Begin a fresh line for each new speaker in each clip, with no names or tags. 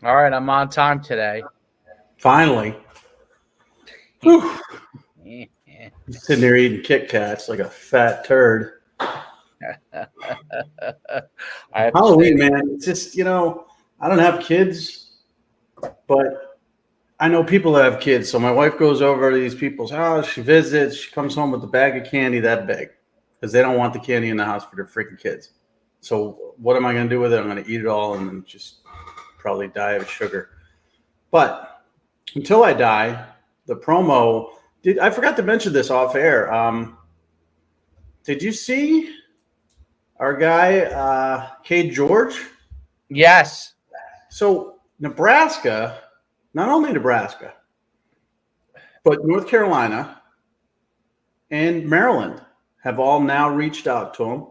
All right, I'm on time today.
Finally. Whew. Sitting there eating Kit Kats like a fat turd.
I have to say,
Halloween, man. It's just, I don't have kids, but I know people that have kids. So my wife goes over to these people's house. She visits. She comes home with a bag of candy that big because they don't want the candy in the house for their freaking kids. So what am I going to do with it? I'm going to eat it all and then just probably die of sugar. But until I die, the promo did. I forgot to mention this off air. Did you see our guy, Cade George?
yes,
So Nebraska, not only Nebraska, but North Carolina and Maryland have all now reached out to him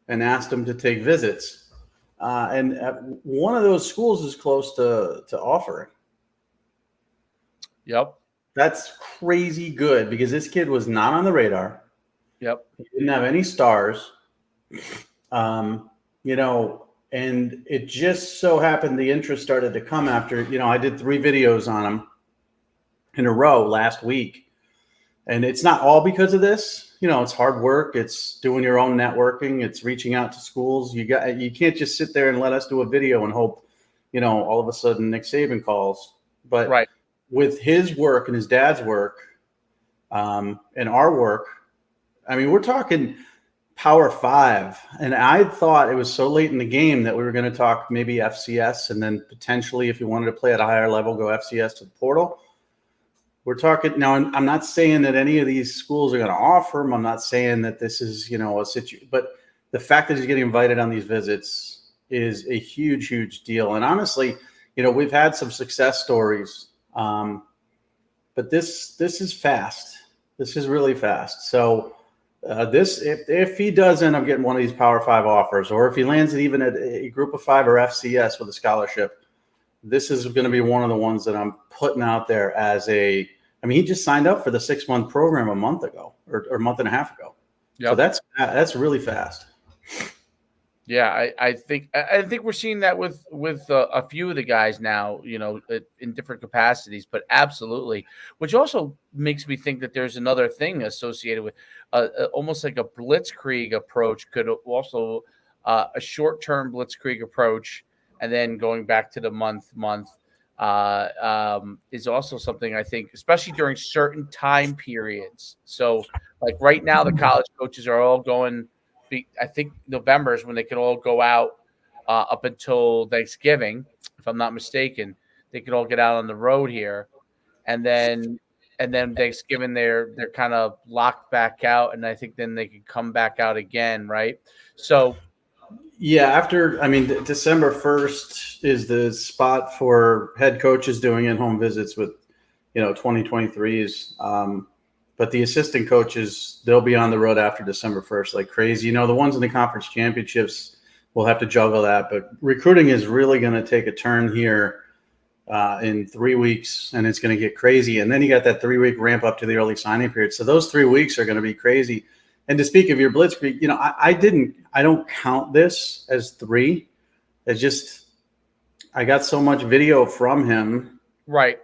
and asked him to take visits. And one of those schools is close to offering.
yep,
That's crazy good because this kid was not on the radar.
yep,
He didn't have any stars. Um, and it just so happened the interest started to come after, I did 3 videos on him in a row last week. And it's not all because of this. It's hard work. It's doing your own networking. It's reaching out to schools. You can't just sit there and let us do a video and hope, all of a sudden Nick Saban calls. But
right.
with his work and his dad's work, and our work, I mean, we're talking Power 5. And I thought it was so late in the game that we were going to talk maybe FCS and then potentially, if you wanted to play at a higher level, go FCS to the portal. We're talking now. I'm not saying that any of these schools are going to offer him. I'm not saying that this is, a situation, but the fact that he's getting invited on these visits is a huge, huge deal. And honestly, we've had some success stories, but this is fast. This is really fast. So if he does end up getting one of these Power 5 offers, or if he lands it even at a Group of 5 or FCS with a scholarship, this is going to be one of the ones that I'm putting out there as he just signed up for the 6-month program a month ago or a month and a half ago.
Yep.
So that's really fast.
Yeah, I think we're seeing that with a few of the guys now, in different capacities, but absolutely, which also makes me think that there's another thing associated with almost like a blitzkrieg approach could also a short-term blitzkrieg approach, and then going back to the month is also something I think, especially during certain time periods. So, like right now, the college coaches are all going. I think November is when they can all go out up until Thanksgiving, if I'm not mistaken. They could all get out on the road here, and then Thanksgiving they're kind of locked back out, and I think then they can come back out again, right? So
yeah, December 1st is the spot for head coaches doing in-home visits with 2023s. But the assistant coaches, they'll be on the road after December 1st like crazy. The ones in the conference championships will have to juggle that. But recruiting is really going to take a turn here in 3 weeks, and it's going to get crazy. And then you got that 3-week ramp up to the early signing period. So those 3 weeks are going to be crazy. And to speak of your blitzkrieg, I don't count this as 3. It's just I got so much video from him.
right.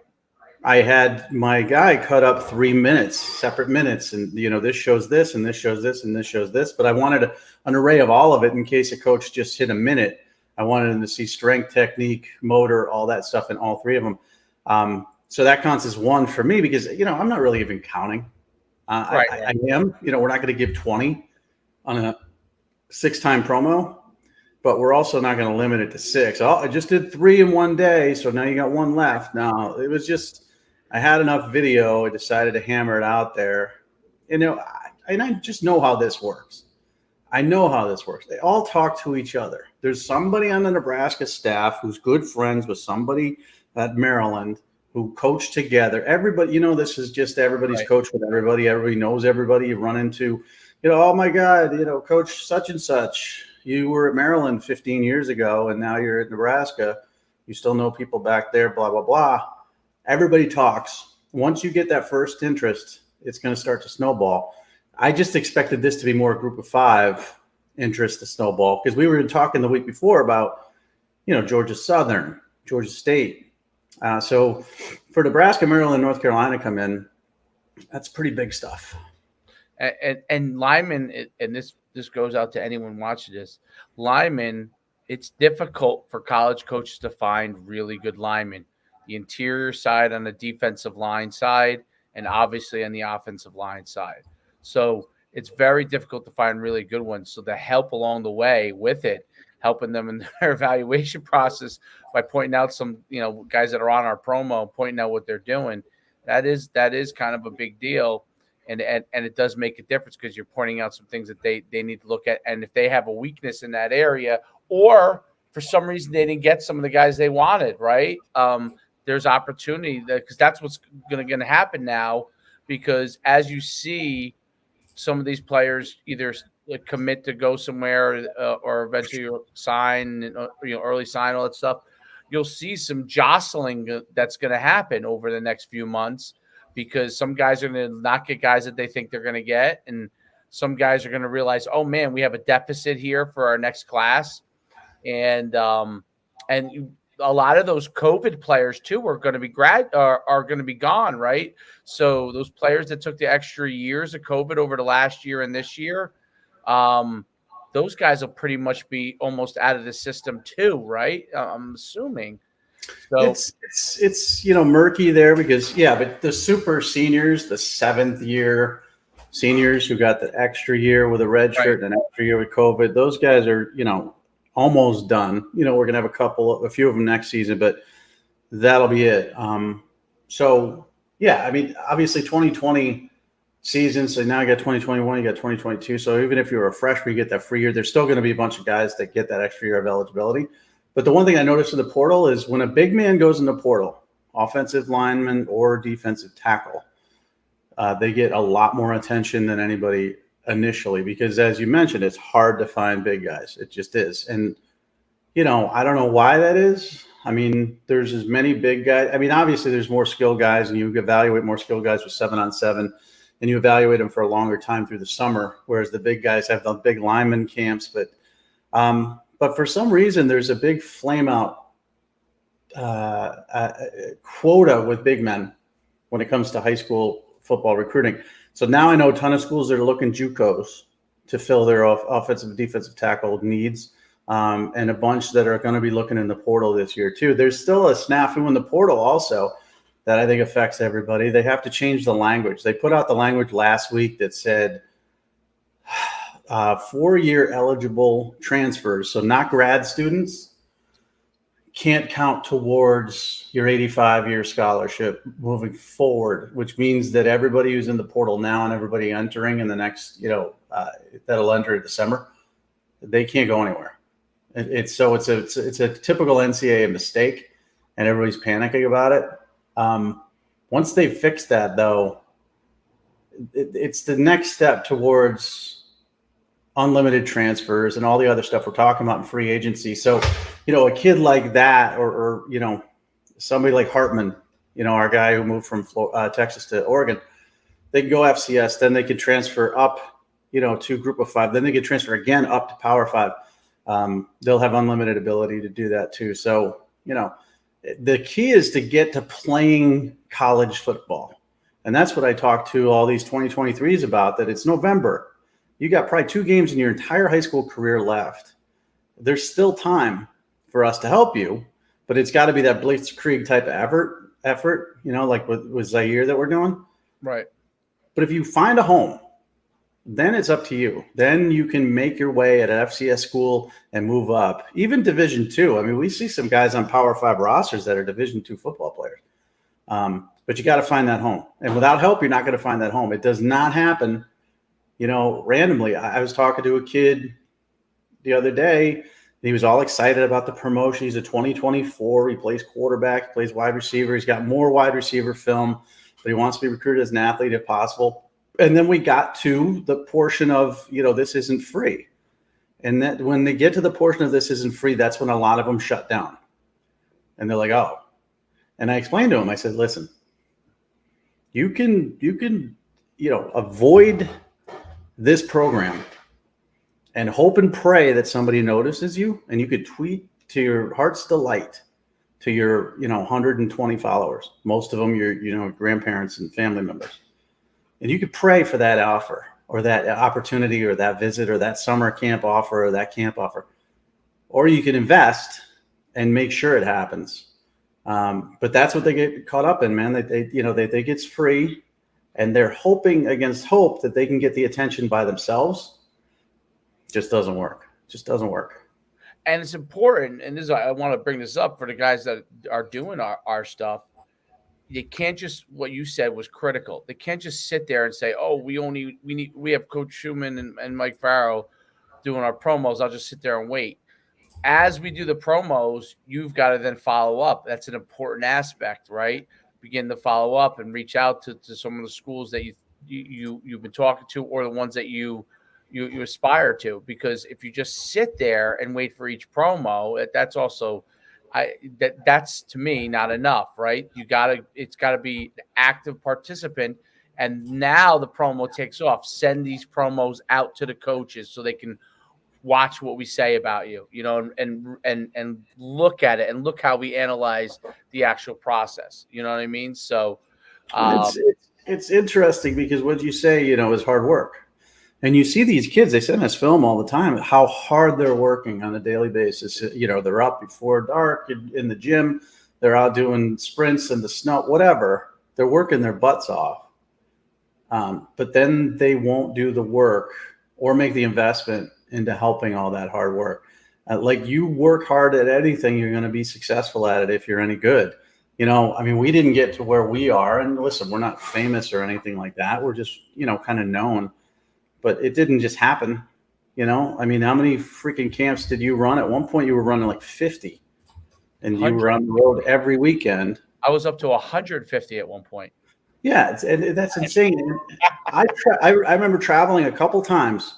I had my guy cut up 3 minutes, separate minutes, and this shows this, and this shows this, and this shows this. But I wanted an array of all of it in case a coach just hit a minute. I wanted him to see strength, technique, motor, all that stuff in all 3 of them. So that counts as 1 for me because I'm not really even counting.
Right.
I am. We're not going to give 20 on a 6-time promo, but we're also not going to limit it to 6. I just did 3 in one day, so now you got 1 left. No, it was just I had enough video. I decided to hammer it out there. And I just know how this works. I know how this works. They all talk to each other. There's somebody on the Nebraska staff who's good friends with somebody at Maryland who coach together. Everybody, this is just everybody's
Right.
coach with everybody. Everybody knows everybody. You run into, oh my God, Coach such and such. You were at Maryland 15 years ago, and now you're at Nebraska. You still know people back there, blah, blah, blah. Everybody talks. Once you get that first interest, it's going to start to snowball. I just expected this to be more a Group of 5 interest to snowball because we were talking the week before about, Georgia Southern, Georgia State. So for Nebraska, Maryland, North Carolina to come in, that's pretty big stuff.
And linemen, and this goes out to anyone watching this. Linemen, it's difficult for college coaches to find really good linemen. The interior side on the defensive line side, and obviously on the offensive line side. So it's very difficult to find really good ones. So the help along the way with it, helping them in their evaluation process by pointing out some, guys that are on our promo, pointing out what they're doing. That is kind of a big deal. And it does make a difference because you're pointing out some things that they need to look at. And if they have a weakness in that area, or for some reason they didn't get some of the guys they wanted, right? There's opportunity because that's what's going to happen now. Because as you see some of these players either commit to go somewhere or eventually sign, early sign, all that stuff, you'll see some jostling that's going to happen over the next few months. Because some guys are going to not get guys that they think they're going to get. And some guys are going to realize, oh, man, we have a deficit here for our next class. And a lot of those COVID players, too, are going to be are going to be gone, right? So those players that took the extra years of COVID over the last year and this year, those guys will pretty much be almost out of the system, too, right? I'm assuming. So
it's murky there because but the super seniors, the 7th year seniors who got the extra year with a red shirt and an extra year with COVID, those guys are almost done. We're gonna have a few of them next season, but that'll be it. So I mean, obviously 2020 season. So now you got 2021, you got 2022. So even if you're a freshman, you get that free year. There's still going to be a bunch of guys that get that extra year of eligibility. But the one thing I noticed in the portal is when a big man goes in the portal, offensive lineman or defensive tackle, they get a lot more attention than anybody initially because, as you mentioned, it's hard to find big guys. It just is. And, I don't know why that is. I mean, there's as many big guys. I mean, obviously, there's more skilled guys, and you evaluate more skilled guys with 7-on-7, and you evaluate them for a longer time through the summer, whereas the big guys have the big lineman camps. But for some reason, there's a big flame out quota with big men when it comes to high school football recruiting. So now I know a ton of schools that are looking JUCOs to fill their offensive and defensive tackle needs, and a bunch that are going to be looking in the portal this year too. There's still a snafu in the portal also that I think affects everybody. They have to change the language. They put out the language last week that said 4-year eligible transfers, so not grad students, can't count towards your 85-year scholarship moving forward, which means that everybody who's in the portal now and everybody entering in the next, that'll enter in December, they can't go anywhere. It's a typical NCAA mistake, and everybody's panicking about it. Once they fix that, though, it's the next step towards unlimited transfers and all the other stuff we're talking about in free agency. So, a kid like that, or somebody like Hartman, our guy who moved from Texas to Oregon, they can go FCS, then they could transfer up, to Group of 5, then they could transfer again up to Power 5. They'll have unlimited ability to do that too. So, the key is to get to playing college football. And that's what I talk to all these 2023s about, that it's November. You got probably 2 games in your entire high school career left. There's still time for us to help you, but it's got to be that blitzkrieg type of effort, like with Zaire that we're doing.
Right.
But if you find a home, then it's up to you. Then you can make your way at an FCS school and move up, even Division II. I mean, we see some guys on Power 5 rosters that are Division II football players. But you got to find that home. And without help, you're not going to find that home. It does not happen randomly. I was talking to a kid the other day. He was all excited about the promotion. He's a 2024. He plays quarterback. He plays wide receiver. He's got more wide receiver film, but he wants to be recruited as an athlete if possible. And then we got to the portion of, this isn't free. And that when they get to the portion of this isn't free, that's when a lot of them shut down. And they're like, oh. And I explained to him, I said, listen, you can avoid this program and hope and pray that somebody notices you, and you could tweet to your heart's delight to your, 120 followers, most of them your, grandparents and family members. And you could pray for that offer or that opportunity or that visit or that summer camp offer or that camp offer. Or you can invest and make sure it happens. But that's what they get caught up in, man. They think it's free, and they're hoping against hope that they can get the attention by themselves. Just doesn't work. Just doesn't work.
And it's important, and I want to bring this up for the guys that are doing our stuff. You can't just, what you said was critical. They can't just sit there and say, "Oh, we have Coach Schuman and Mike Farrell doing our promos. I'll just sit there and wait." As we do the promos, you've got to then follow up. That's an important aspect, right? Begin to follow up and reach out to some of the schools that you've been talking to, or the ones that you aspire to. Because if you just sit there and wait for each promo, that's also that's to me not enough, right? It's got to be an active participant. And now the promo takes off. Send these promos out to the coaches so they can watch what we say about you, and look at it and look how we analyze the actual process. You know what I mean? So
it's interesting because what you say, is hard work. And you see these kids, they send us film all the time, how hard they're working on a daily basis. They're up before dark in the gym. They're out doing sprints in the snow, whatever. They're working their butts off. But then they won't do the work or make the investment into helping all that hard work. Like, you work hard at anything, you're going to be successful at it if you're any good. We didn't get to where we are. And listen, we're not famous or anything like that. We're just, kind of known. But it didn't just happen. How many freaking camps did you run? At one point, you were running like 50. And 100. You were on the road every weekend.
I was up to 150 at one point.
Yeah, and that's insane. I remember traveling a couple times,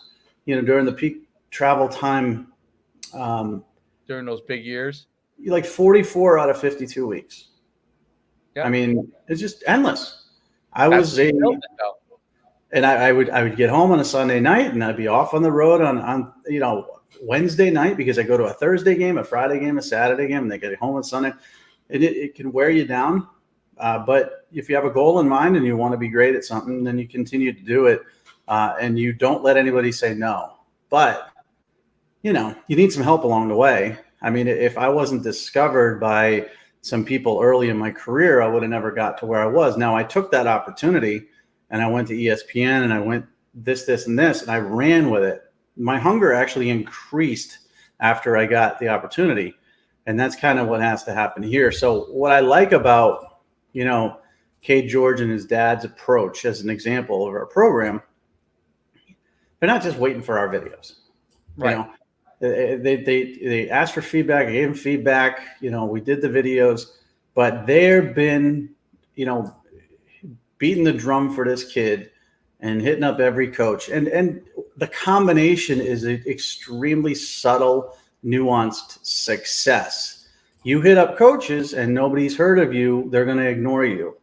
during the peak travel time.
During those big years?
Like 44 out of 52 weeks.
Yeah.
It's just endless. I would get home on a Sunday night, and I'd be off on the road on Wednesday night, because I go to a Thursday game, a Friday game, a Saturday game, and they get home on Sunday. And it can wear you down. But if you have a goal in mind and you want to be great at something, then you continue to do it, and you don't let anybody say no. But, you need some help along the way. If I wasn't discovered by some people early in my career, I would have never got to where I was. Now, I took that opportunity, and I went to ESPN, and I went this, and this, and I ran with it. My hunger actually increased after I got the opportunity. And that's kind of what has to happen here. So what I like about, Cade George and his dad's approach as an example of our program, they're not just waiting for our videos.
Right.
They asked for feedback. I gave them feedback. We did the videos, but they've been, beating the drum for this kid and hitting up every coach. And the combination is an extremely subtle, nuanced success. You hit up coaches and nobody's heard of you, they're going to ignore you.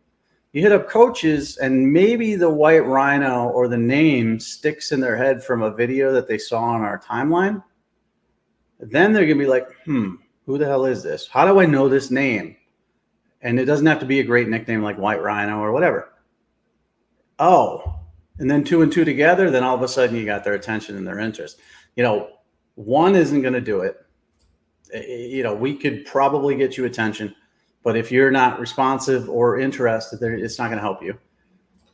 You hit up coaches and maybe the white rhino or the name sticks in their head from a video that they saw on our timeline. Then they're going to be like, who the hell is this? How do I know this name? And it doesn't have to be a great nickname like White Rhino or whatever. Oh, and then 2 and 2 together, then all of a sudden you got their attention and their interest. One isn't going to do it. We could probably get you attention, but if you're not responsive or interested, it's not going to help you.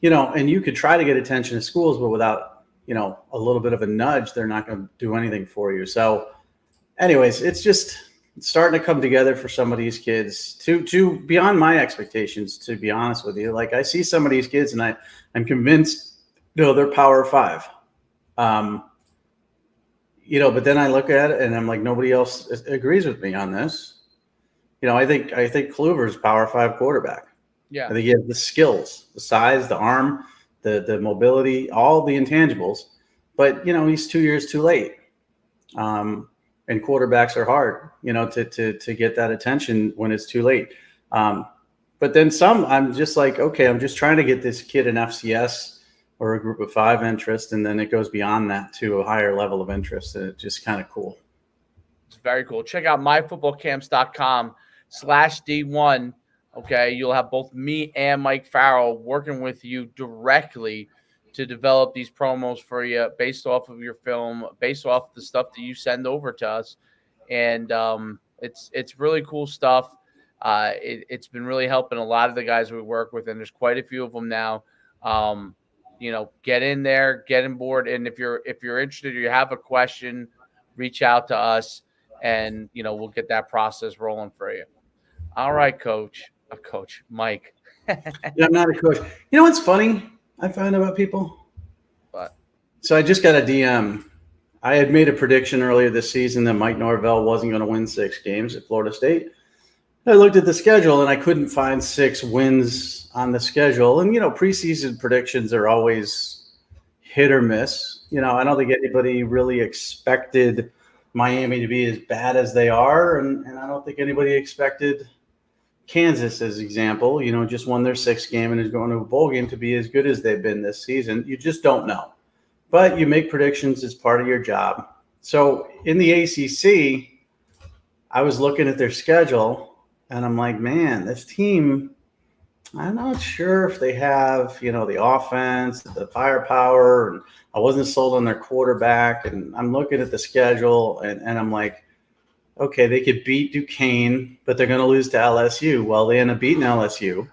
And you could try to get attention at schools, but without, a little bit of a nudge, they're not going to do anything for you. So anyways, it's starting to come together for some of these kids to beyond my expectations, to be honest with you. Like, I see some of these kids and I'm convinced, they're Power 5. But then I look at it and I'm like, nobody else agrees with me on this. I think Kluver's Power 5 quarterback.
Yeah.
I think he has the skills, the size, the arm, the mobility, all the intangibles. But, he's 2 years too late. And quarterbacks are hard, to get that attention when it's too late. But then some, I'm just like, okay, I'm just trying to get this kid an FCS or a group of 5 interest, and then it goes beyond that to a higher level of interest, and it's just kind of cool.
It's very cool. Check out myfootballcamps.com. D1. Okay, you'll have both me and Mike Farrell working with you directly to develop these promos for you based off of your film, based off the stuff that you send over to us, and it's really cool stuff. It's been really helping a lot of the guys we work with, and there's quite a few of them now. Get in there, get on board, and if you're interested or you have a question, reach out to us, and we'll get that process rolling for you. All right, Coach Mike.
Yeah, I'm not a coach. You know what's funny I find about people?
But
So I just got a DM. I had made a prediction earlier this season that Mike Norvell wasn't going to win 6 games at Florida State. I looked at the schedule and I couldn't find 6 wins on the schedule. And, preseason predictions are always hit or miss. I don't think anybody really expected Miami to be as bad as they are. And I don't think anybody expected Kansas, as example, just won their 6th game and is going to a bowl game to be as good as they've been this season. You just don't know. But you make predictions as part of your job. So in the ACC, I was looking at their schedule, and I'm like, man, this team, I'm not sure if they have, the offense, the firepower, and I wasn't sold on their quarterback. And I'm looking at the schedule, and I'm like, okay, they could beat Duquesne, but they're going to lose to LSU. Well, they end up beating LSU.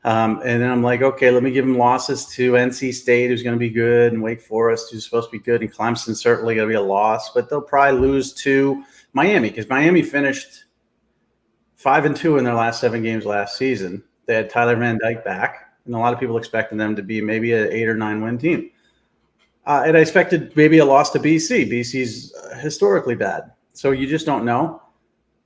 And then I'm like, okay, let me give them losses to NC State, who's going to be good, and Wake Forest, who's supposed to be good, and Clemson's certainly going to be a loss. But they'll probably lose to Miami because Miami finished 5-2 in their last 7 games last season. They had Tyler Van Dyke back, and a lot of people expected them to be maybe an 8 or 9 win team. And I expected maybe a loss to BC. BC's historically bad. So you just don't know.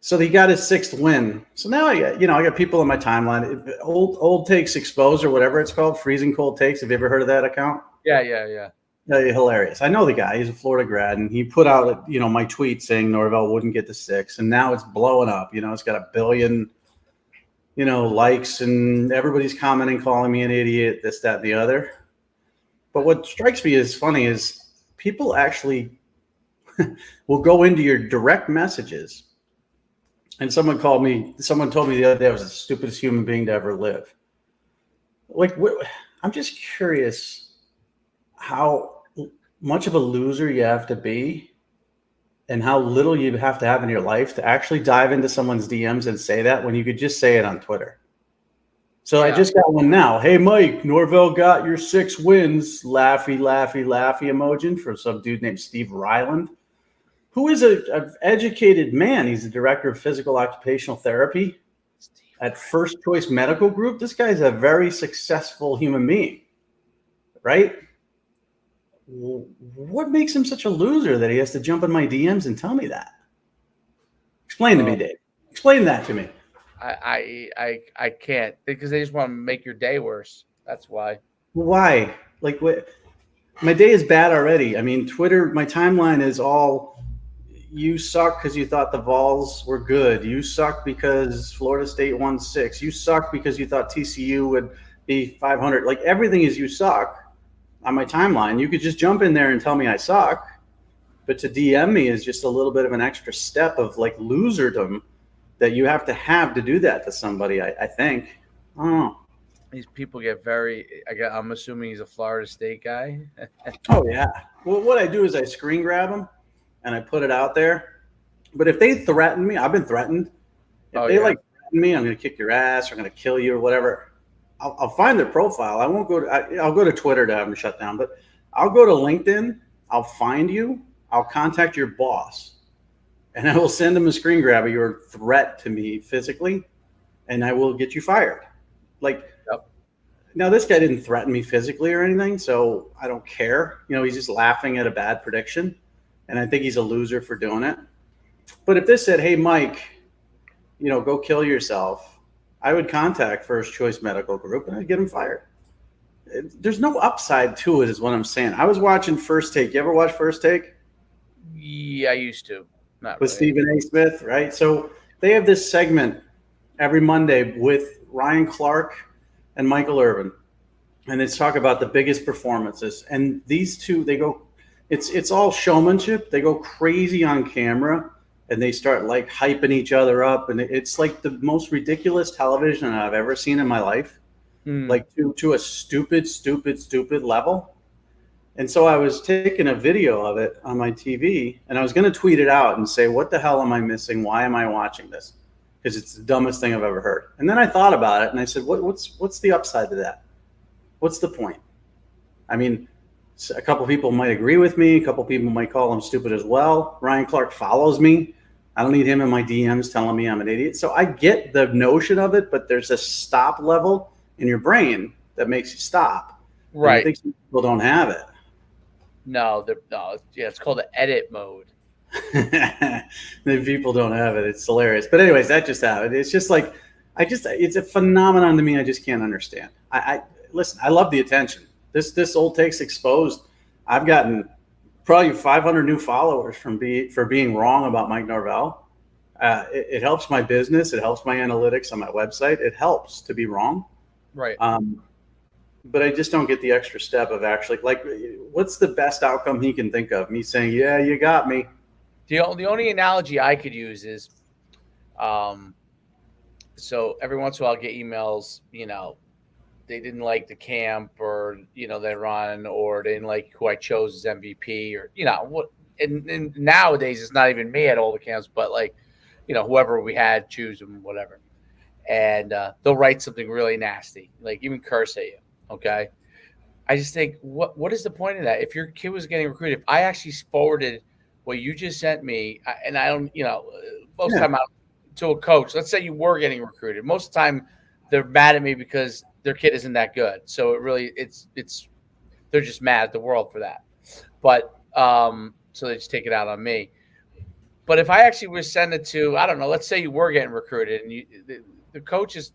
So he got his 6th win. So now I got people on my timeline. Old Takes Exposed or whatever it's called, Freezing Cold Takes. Have you ever heard of that account?
Yeah.
Hilarious. I know the guy. He's a Florida grad, and he put out my tweet saying Norvell wouldn't get the 6, and now it's blowing up. It's got 1 billion likes, and everybody's commenting, calling me an idiot, this, that, and the other. But what strikes me as funny is people actually will go into your direct messages. And someone told me the other day I was the stupidest human being to ever live. I'm just curious how much of a loser you have to be and how little you have to have in your life to actually dive into someone's DMs and say that when you could just say it on Twitter. So yeah. I just got one now. Hey, Mike, Norvell got your 6 wins. Laughy, laughy, laughy emoji from some dude named Steve Ryland, who is an educated man. He's the director of physical occupational therapy at First Choice Medical Group. This guy's a very successful human being, right? What makes him such a loser that he has to jump in my DMs and tell me that? Explain to me, Dave. Explain that to me.
I can't, because they just want to make your day worse. That's why.
Why? My day is bad already. I mean, Twitter, my timeline is all, you suck because you thought the Vols were good. You suck because Florida State won 6. You suck because you thought TCU would be 500. Everything is you suck on my timeline. You could just jump in there and tell me I suck. But to DM me is just a little bit of an extra step of loserdom that you have to do that to somebody, I think. I don't know.
These people get I'm assuming he's a Florida State guy.
Oh, yeah. Well, what I do is I screen grab them and I put it out there. But if they threaten me, I've been threatened. If they threaten me, I'm going to kick your ass, I'm going to kill you or whatever. I'll find their profile. I won't I'll go to Twitter to have them shut down, but I'll go to LinkedIn. I'll find you. I'll contact your boss. And I will send him a screen grab of your threat to me physically, and I will get you fired. Now this guy didn't threaten me physically or anything, so I don't care. He's just laughing at a bad prediction, and I think he's a loser for doing it. But if this said, hey, Mike, go kill yourself, I would contact First Choice Medical Group, and I'd get him fired. There's no upside to it is what I'm saying. I was watching First Take. You ever watch First Take?
Yeah, I used to. Not
with
really.
Stephen A. Smith, right? So they have this segment every Monday with Ryan Clark and Michael Irvin, and it's talk about the biggest performances. And these two, they go, it's all showmanship. They go crazy on camera, and they start like hyping each other up, and it's like the most ridiculous television I've ever seen in my life, like to a stupid level. And so I was taking a video of it on my TV, and I was going to tweet it out and say, "What the hell am I missing? Why am I watching this? Because it's the dumbest thing I've ever heard." And then I thought about it, and I said, "What's the upside to that? What's the point?" I mean, a couple people might agree with me. A couple people might call him stupid as well. Ryan Clark follows me. I don't need him in my DMs telling me I'm an idiot. So I get the notion of it, but there's a stop level in your brain that makes you stop.
Right.
And I think some people don't have it.
No, it's called the edit mode.
The people don't have it. It's hilarious. But anyways, that just happened. It's just like, it's a phenomenon to me. I just can't understand. Listen, I love the attention. This old takes exposed. I've gotten probably 500 new followers for being wrong about Mike Norvell. It helps my business. It helps my analytics on my website. It helps to be wrong.
Right.
But I just don't get the extra step of actually, like, what's the best outcome he can think of? Me saying, "Yeah, you got me."
The only analogy I could use is, so every once in a while I'll get emails, they didn't like the camp, or, they run, or they didn't like who I chose as MVP, or, what. And nowadays it's not even me at all the camps, but like, whoever we had choose them, whatever. And they'll write something really nasty, like even curse at you. Okay. I just think, what is the point of that? If your kid was getting recruited, if I actually forwarded what you just sent me, and I don't, most of the time out to a coach, let's say you were getting recruited, most of the time they're mad at me because their kid isn't that good. So they're just mad at the world for that. But so they just take it out on me. But if I actually was send it to, I don't know, let's say you were getting recruited, and the coaches,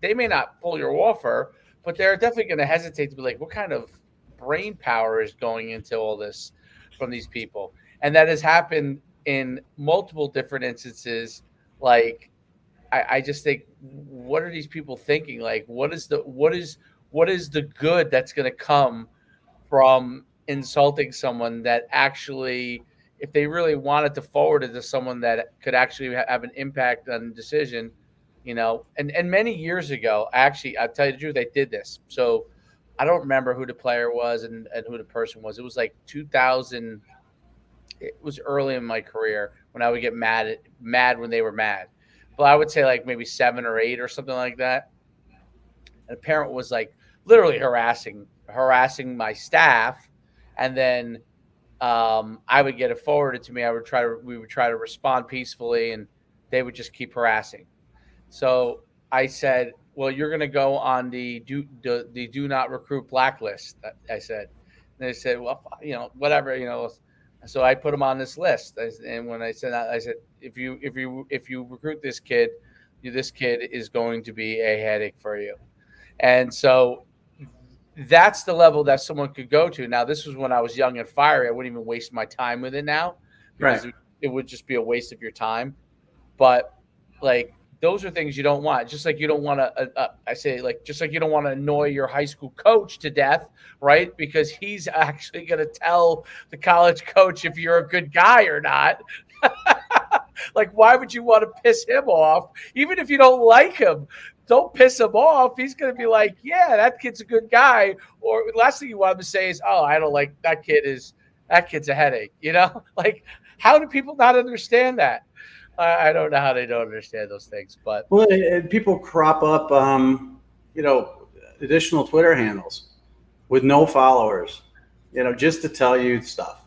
they may not pull your offer, but they're definitely going to hesitate to be like, what kind of brain power is going into all this from these people? And that has happened in multiple different instances. Like, I just think, what are these people thinking? Like, what is the good that's going to come from insulting someone that actually, if they really wanted to forward it to someone that could actually have an impact on the decision, and many years ago, actually, I'll tell you the truth, they did this. So I don't remember who the player was and who the person was. It was like 2000. It was early in my career when I would get mad when they were mad. But I would say like maybe 7 or 8 or something like that. And a parent was like literally harassing my staff. And then I would get it forwarded to me. We would try to respond peacefully, and they would just keep harassing. So I said, "Well, you're going to go on the do not recruit blacklist." I said, and they said, "Well, whatever, So I put them on this list. And when I said that, I said, "If you recruit this kid is going to be a headache for you." And so that's the level that someone could go to. Now, this was when I was young and fiery. I wouldn't even waste my time with it now, because it would just be a waste of your time. But like, those are things you don't want. Just like you don't want to, just like you don't want to annoy your high school coach to death, right? Because he's actually going to tell the college coach if you're a good guy or not. Like, why would you want to piss him off? Even if you don't like him, don't piss him off. He's going to be like, yeah, that kid's a good guy. Or the last thing you want him to say is, oh, I don't like that kid's a headache. Like, how do people not understand that? I don't know how they don't understand those things, but
people crop up, additional Twitter handles with no followers, just to tell you stuff.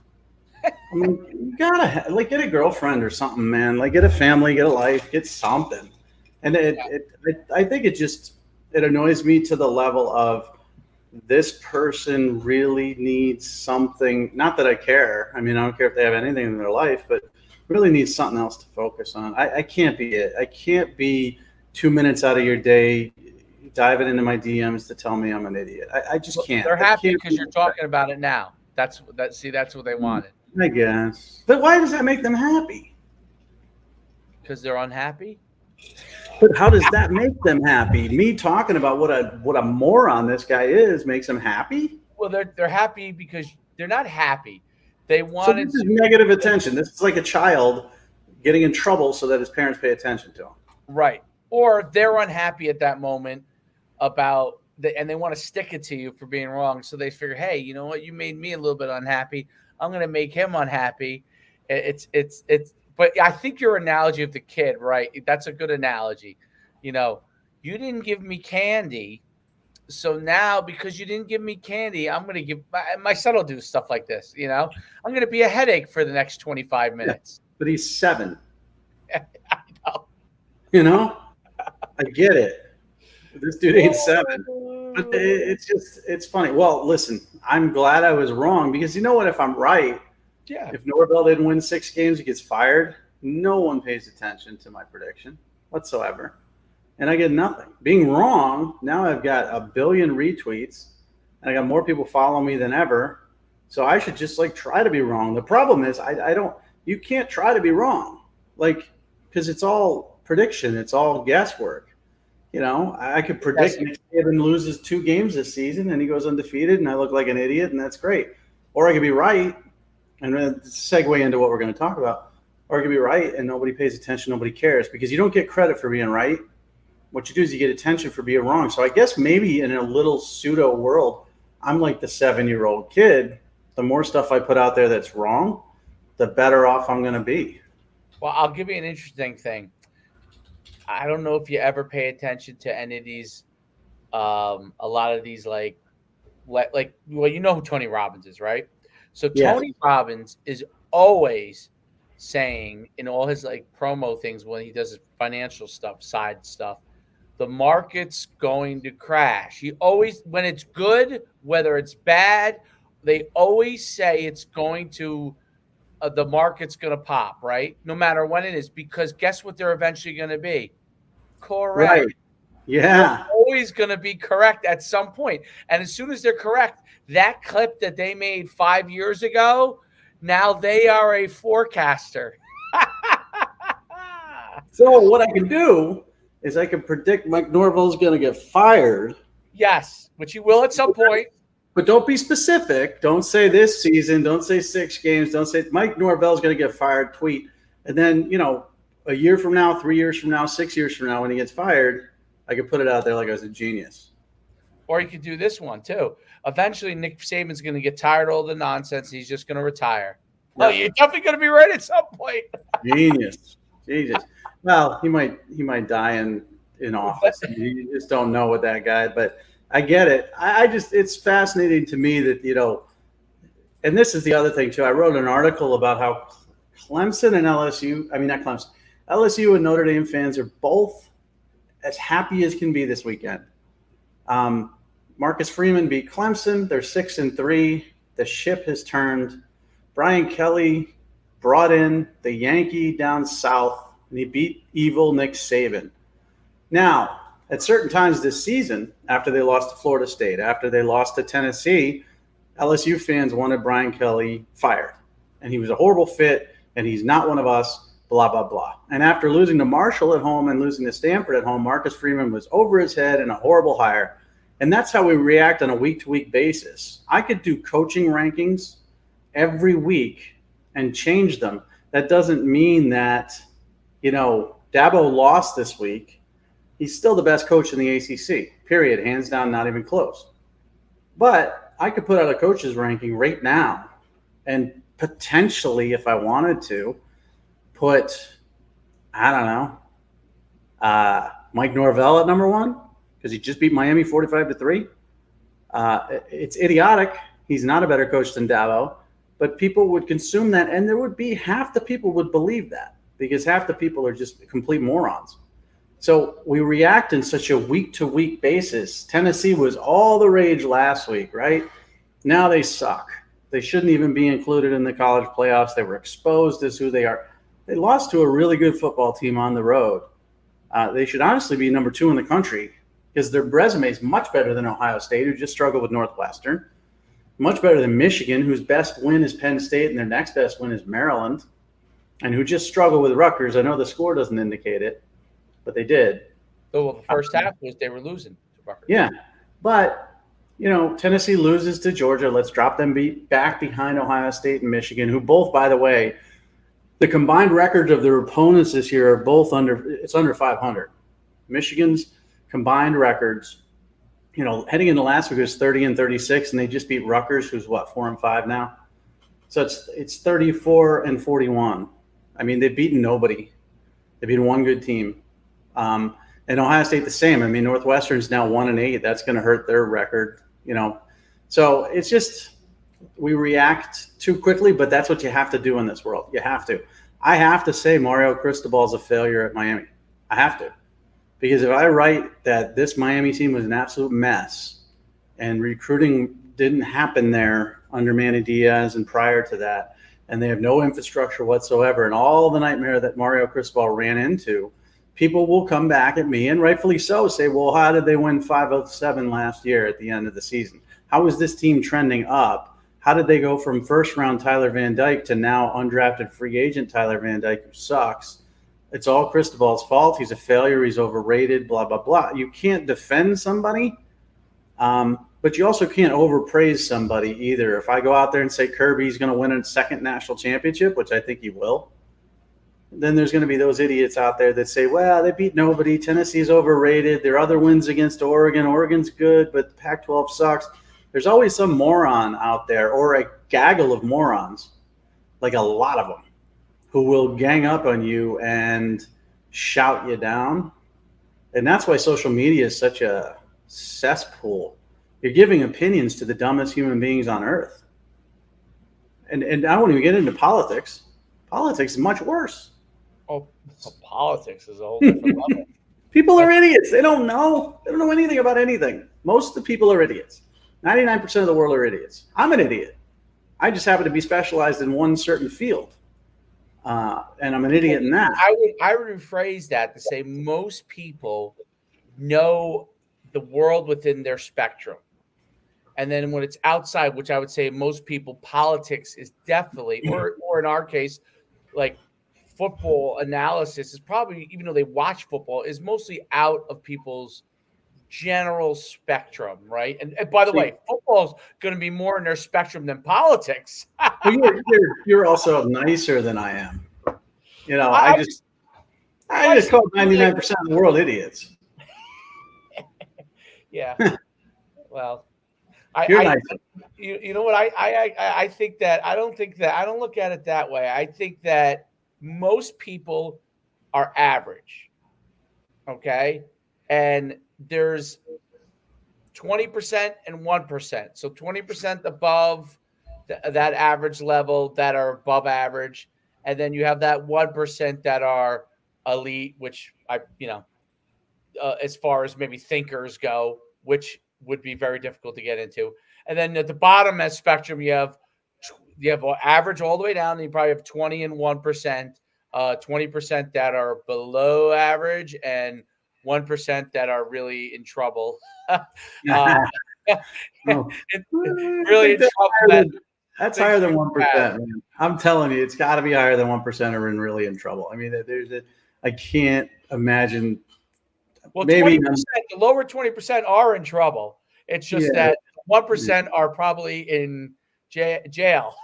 I mean, you gotta get a girlfriend or something, man. Like, get a family, get a life, get something. And I think it annoys me to the level of, this person really needs something. Not that I care. I mean, I don't care if they have anything in their life, but really needs something else to focus on. I can't be it. I can't be 2 minutes out of your day diving into my DMs to tell me I'm an idiot. I just can't.
They're happy because you're talking about it now. That's what they wanted.
I guess. But why does that make them happy?
Because they're unhappy.
But how does that make them happy? Me talking about what a moron this guy is makes them happy?
Well, they're happy because they're not happy. They wanted
negative attention. This is like a child getting in trouble so that his parents pay attention to him.
Right. Or they're unhappy at that moment about and they want to stick it to you for being wrong. So they figure, hey, you know what? You made me a little bit unhappy. I'm going to make him unhappy. But I think your analogy of the kid, right? That's a good analogy. You know, you didn't give me candy. So now, because you didn't give me candy, I'm going to give my son will do stuff like this. You know, I'm going to be a headache for the next 25 minutes.
Yeah, but he's 7.
I know.
You know, I get it. This dude ain't 7. But it's funny. Well, listen, I'm glad I was wrong because you know what? If I'm right, if Norvell didn't win 6 games, he gets fired. No one pays attention to my prediction whatsoever. And I get nothing. Being wrong, now I've got 1 billion retweets and I got more people following me than ever. So I should just try to be wrong. The problem is you can't try to be wrong. Because it's all prediction. It's all guesswork. You know, I could predict Nick Saban loses 2 games this season and he goes undefeated and I look like an idiot and that's great. Or I could be right and then segue into what we're going to talk about. Or I could be right and nobody pays attention, nobody cares because you don't get credit for being right. What you do is you get attention for being wrong. So I guess maybe in a little pseudo world, I'm like the 7-year-old kid. The more stuff I put out there that's wrong, the better off I'm going to be.
Well, I'll give you an interesting thing. I don't know if you ever pay attention to any of these, a lot of these well, you know who Tony Robbins is, right? So Tony Robbins is always saying in all his promo things when he does his financial stuff, side stuff, the market's going to crash. He always, when it's good, whether it's bad, they always say it's going to, the market's going to pop, right? No matter when it is, because guess what they're eventually going to be? Correct.
Right. Yeah.
They're always going to be correct at some point. And as soon as they're correct, that clip that they made 5 years ago, now they are a forecaster.
So what I can do is I can predict Mike Norvell's going to get fired.
Yes, which he will at some point.
But don't be specific. Don't say this season. Don't say 6 games. Don't say Mike Norvell's going to get fired. Tweet. And then, a year from now, 3 years from now, 6 years from now, when he gets fired, I could put it out there like I was a genius.
Or you could do this one, too. Eventually, Nick Saban's going to get tired of all the nonsense. He's just going to retire. No. Oh, you're definitely going to be right at some point.
Genius. Jesus. Well, he might die in office. You just don't know with that guy. But I get it. It's fascinating to me that, and this is the other thing, too. I wrote an article about how Clemson and LSU and Notre Dame fans are both as happy as can be this weekend. Marcus Freeman beat Clemson. They're 6-3. The ship has turned. Brian Kelly brought in the Yankee down south, and he beat evil Nick Saban. Now, at certain times this season, after they lost to Florida State, after they lost to Tennessee, LSU fans wanted Brian Kelly fired. And he was a horrible fit, and he's not one of us, blah, blah, blah. And after losing to Marshall at home and losing to Stanford at home, Marcus Freeman was over his head and a horrible hire. And that's how we react on a week-to-week basis. I could do coaching rankings every week and change them. That doesn't mean that, Dabo lost this week. He's still the best coach in the ACC, period. Hands down, not even close. But I could put out a coach's ranking right now and potentially, if I wanted to, put, Mike Norvell at number 1 because he just beat Miami 45-3. It's idiotic. He's not a better coach than Dabo, but people would consume that, and there would be half the people would believe that because half the people are just complete morons. So we react in such a week-to-week basis. Tennessee was all the rage last week, right? Now they suck. They shouldn't even be included in the college playoffs. They were exposed as who they are. They lost to a really good football team on the road. They should honestly be number 2 in the country because their resume is much better than Ohio State, who just struggled with Northwestern. Much better than Michigan, whose best win is Penn State, and their next best win is Maryland, and who just struggled with Rutgers. I know the score doesn't indicate it, but they did.
So the first half was they were losing to Rutgers.
Yeah, but Tennessee loses to Georgia. Let's drop them back behind Ohio State and Michigan, who both, by the way, The combined records of their opponents this year are both under 500. Michigan's combined records, heading into last week was 30-36, and they just beat Rutgers, who's 4-5 now. So it's 34-41. I mean, they've beaten nobody. They beat one good team. And Ohio State the same. I mean, Northwestern's now 1-8. That's going to hurt their record, So it's just we react too quickly, but that's what you have to do in this world. You have to. I have to say Mario Cristobal is a failure at Miami. I have to. Because if I write that this Miami team was an absolute mess and recruiting didn't happen there under Manny Diaz and prior to that, and they have no infrastructure whatsoever, and all the nightmare that Mario Cristobal ran into, people will come back at me, and rightfully so, say, well, how did they win 5 of 7 last year at the end of the season? How is this team trending up? How did they go from first-round Tyler Van Dyke to now undrafted free agent Tyler Van Dyke, who sucks? It's all Cristobal's fault. He's a failure. He's overrated, blah, blah, blah. You can't defend somebody, but you also can't overpraise somebody either. If I go out there and say Kirby's going to win a second national championship, which I think he will, then there's going to be those idiots out there that say, well, they beat nobody. Tennessee's overrated. Their other wins against Oregon. Oregon's good, but the Pac-12 sucks. There's always some moron out there, or a gaggle of morons, like a lot of them, who will gang up on you and shout you down. And that's why social media is such a cesspool. You're giving opinions to the dumbest human beings on earth. And I won't even get into politics. Politics is much worse.
Oh, politics is a whole different level.
People are idiots. They don't know. They don't know anything about anything. Most of the people are idiots. 99% of the world are idiots. I'm an idiot. I just happen to be specialized in one certain field. And I'm an idiot in that.
I would rephrase that to say most people know the world within their spectrum. And then when it's outside, which I would say most people, politics is definitely, or in our case, like football analysis is probably, even though they watch football, is mostly out of people's general spectrum, right? And by the way, football is going to be more in their spectrum than politics.
Well, you're also nicer than I am. I just call 99% of the world idiots.
Yeah. Well,
nice.
You know what? I think that I don't look at it that way. I think that most people are average. Okay. And there's 20% and 1%. So 20% above that average level that are above average. And then you have that 1% that are elite, which as far as maybe thinkers go, which would be very difficult to get into. And then at the bottom of the spectrum, you have average all the way down, and you probably have 20 and 1%, 20% that are below average, and 1% that are really in trouble. Really in trouble.
That's higher than 1%. Man. I'm telling you, it's got to be higher than 1% are really in trouble. I mean, I can't imagine.
Well, maybe 20%, the lower 20% are in trouble. It's just that 1% are probably in jail,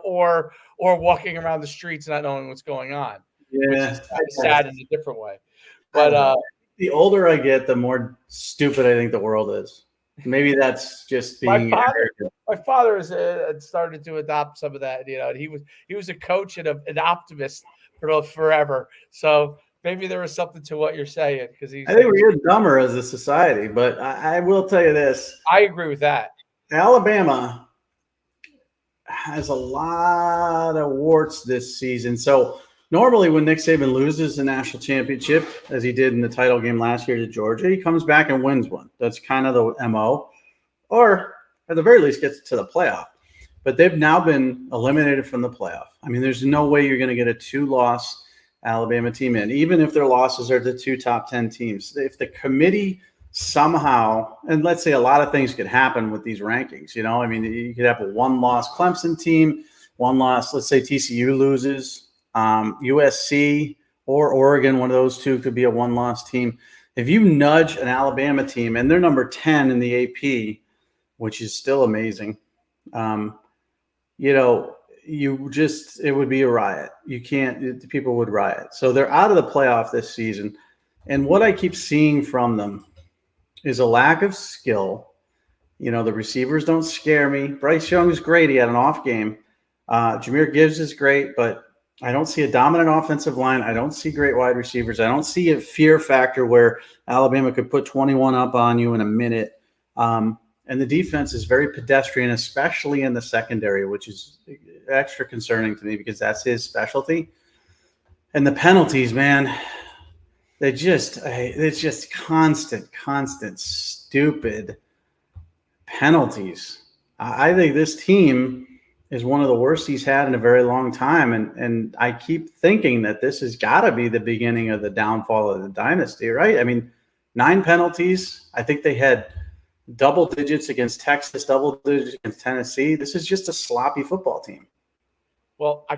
or walking around the streets not knowing what's going on.
Yeah,
which is sad in a different way. But
the older I get, the more stupid I think the world is. Maybe that's just being.
My father has started to adopt some of that. He was a coach and an optimist for forever. So maybe there was something to what you're saying, because I
think we're getting dumber as a society. But I will tell you this:
I agree with that.
Alabama has a lot of warts this season. So normally when Nick Saban loses the national championship, as he did in the title game last year to Georgia, he comes back and wins one. That's kind of the MO, or at the very least gets to the playoff. But they've now been eliminated from the playoff. I mean, there's no way you're going to get a 2-loss Alabama team in, even if their losses are the 2 top 10 teams. If the committee somehow, and let's say a lot of things could happen with these rankings, I mean, you could have a 1-loss Clemson team, 1-loss, let's say TCU loses, USC or Oregon, one of those two could be a 1-loss team. If you nudge an Alabama team, and they're number 10 in the AP, which is still amazing, it would be a riot. People would riot. So they're out of the playoff this season. And what I keep seeing from them is a lack of skill. The receivers don't scare me. Bryce Young is great. He had an off game. Jahmyr Gibbs is great, but I don't see a dominant offensive line. I don't see great wide receivers. I don't see a fear factor where Alabama could put 21 up on you in a minute. And the defense is very pedestrian, especially in the secondary, which is extra concerning to me because that's his specialty. And the penalties, man, it's just constant, stupid penalties. I think this team is one of the worst he's had in a very long time. And I keep thinking that this has got to be the beginning of the downfall of the dynasty, right? I mean, 9 penalties. I think they had double digits against Texas, double digits against Tennessee. This is just a sloppy football team.
Well, I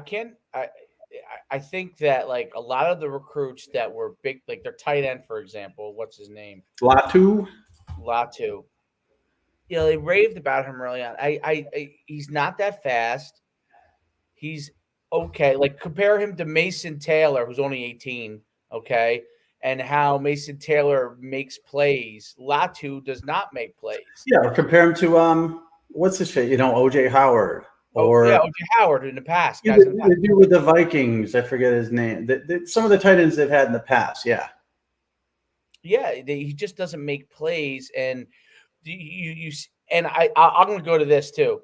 think that like a lot of the recruits that were big, like their tight end, for example, what's his name?
Latu.
They raved about him early on. He's not that fast. He's okay. Like compare him to Mason Taylor, who's only 18. Okay. And how Mason Taylor makes plays. Latu does not make plays.
Yeah, or compare him to what's his face? OJ Howard.
OJ Howard in the past.
Guys the dude with the Vikings, I forget his name. Some of the tight ends they've had in the past, yeah.
Yeah, he just doesn't make plays, and I'm going to go to this too.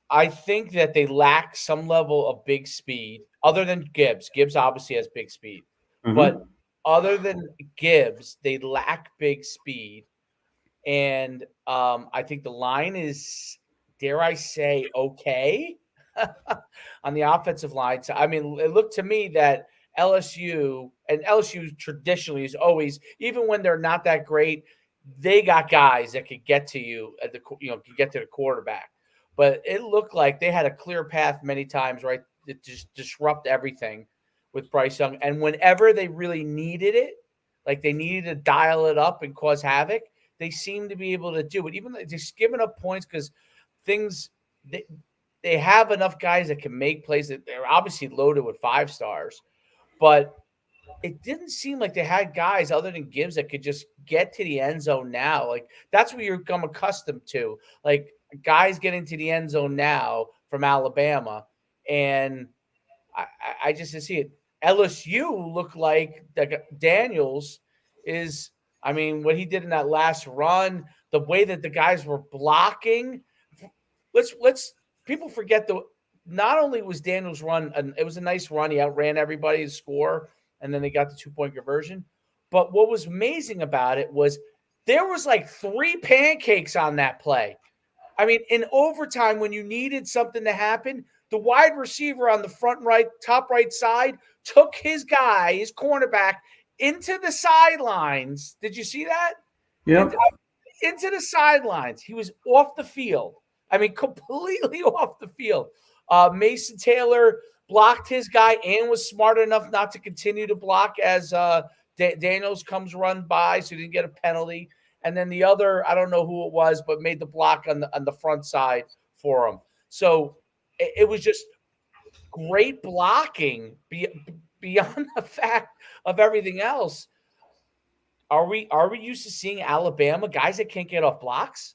I think that they lack some level of big speed, other than Gibbs. Gibbs obviously has big speed, but other than Gibbs, they lack big speed, and I think the line is, dare I say, okay on the offensive line. So, I mean, it looked to me that LSU traditionally is always, even when they're not that great, they got guys that could get to you at could get to the quarterback. But it looked like they had a clear path many times, right? To just disrupt everything with Bryce Young. And whenever they really needed it, like they needed to dial it up and cause havoc, they seem to be able to do it. Even just giving up points because they have enough guys that can make plays. That they're obviously loaded with 5 stars, but it didn't seem like they had guys other than Gibbs that could just get to the end zone now. Like that's what you're become accustomed to. Like guys getting to the end zone now from Alabama, and I just didn't see it. LSU looked like Daniels is. I mean, what he did in that last run, the way that the guys were blocking. Let's people forget not only was Daniels' run, it was a nice run. He outran everybody to score, and then they got the 2-point conversion. But what was amazing about it was there was like 3 pancakes on that play. I mean, in overtime, when you needed something to happen, the wide receiver on the top right side took his cornerback, into the sidelines. Did you see that?
Yeah.
Into the sidelines. He was off the field. I mean, completely off the field. Mason Taylor blocked his guy and was smart enough not to continue to block as Daniels comes run by, so he didn't get a penalty. And then the other, I don't know who it was, but made the block on the front side for him. So it was just great blocking beyond the fact of everything else. Are we used to seeing Alabama guys that can't get off blocks?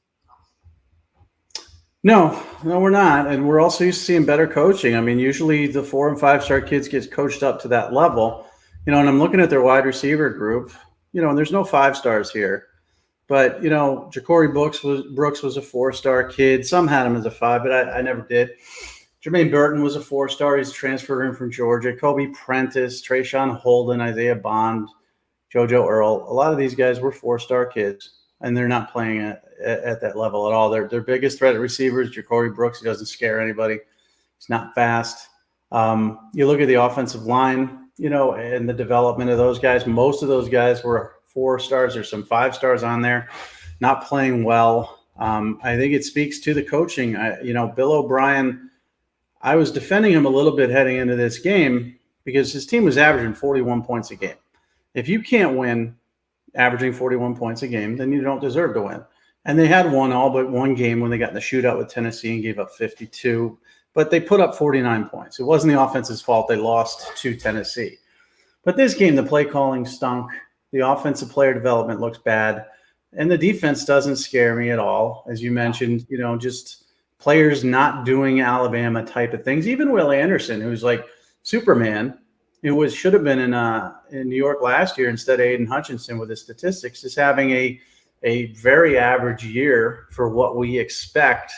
No, we're not. And we're also used to seeing better coaching. I mean, usually the 4- and 5-star kids get coached up to that level, and I'm looking at their wide receiver group, and there's no 5 stars here, but, Ja'Cory Brooks was a 4-star kid. Some had him as a 5, but I never did. Jermaine Burton was a 4-star. He's transferring from Georgia. Kobe Prentice, Trayshawn Holden, Isaiah Bond, JoJo Earl. A lot of these guys were 4-star kids, and they're not playing at that level at all. Their biggest threat at receivers, Ja'Cory Brooks. He doesn't scare anybody. He's not fast. You look at the offensive line, and the development of those guys. Most of those guys were 4 stars. There's some 5 stars on there, not playing well. I think it speaks to the coaching. Bill O'Brien, I was defending him a little bit heading into this game because his team was averaging 41 points a game. If you can't win averaging 41 points a game, then you don't deserve to win. And they had won all but one game when they got in the shootout with Tennessee and gave up 52. but they put up 49 points. It wasn't the offense's fault. They lost to Tennessee. But this game, the play calling stunk. The offensive player development looks bad. And the defense doesn't scare me at all. As you mentioned, just players not doing Alabama type of things. Even Will Anderson, who's like Superman, who should have been in New York last year instead of Aiden Hutchinson with his statistics, is having a very average year for what we expect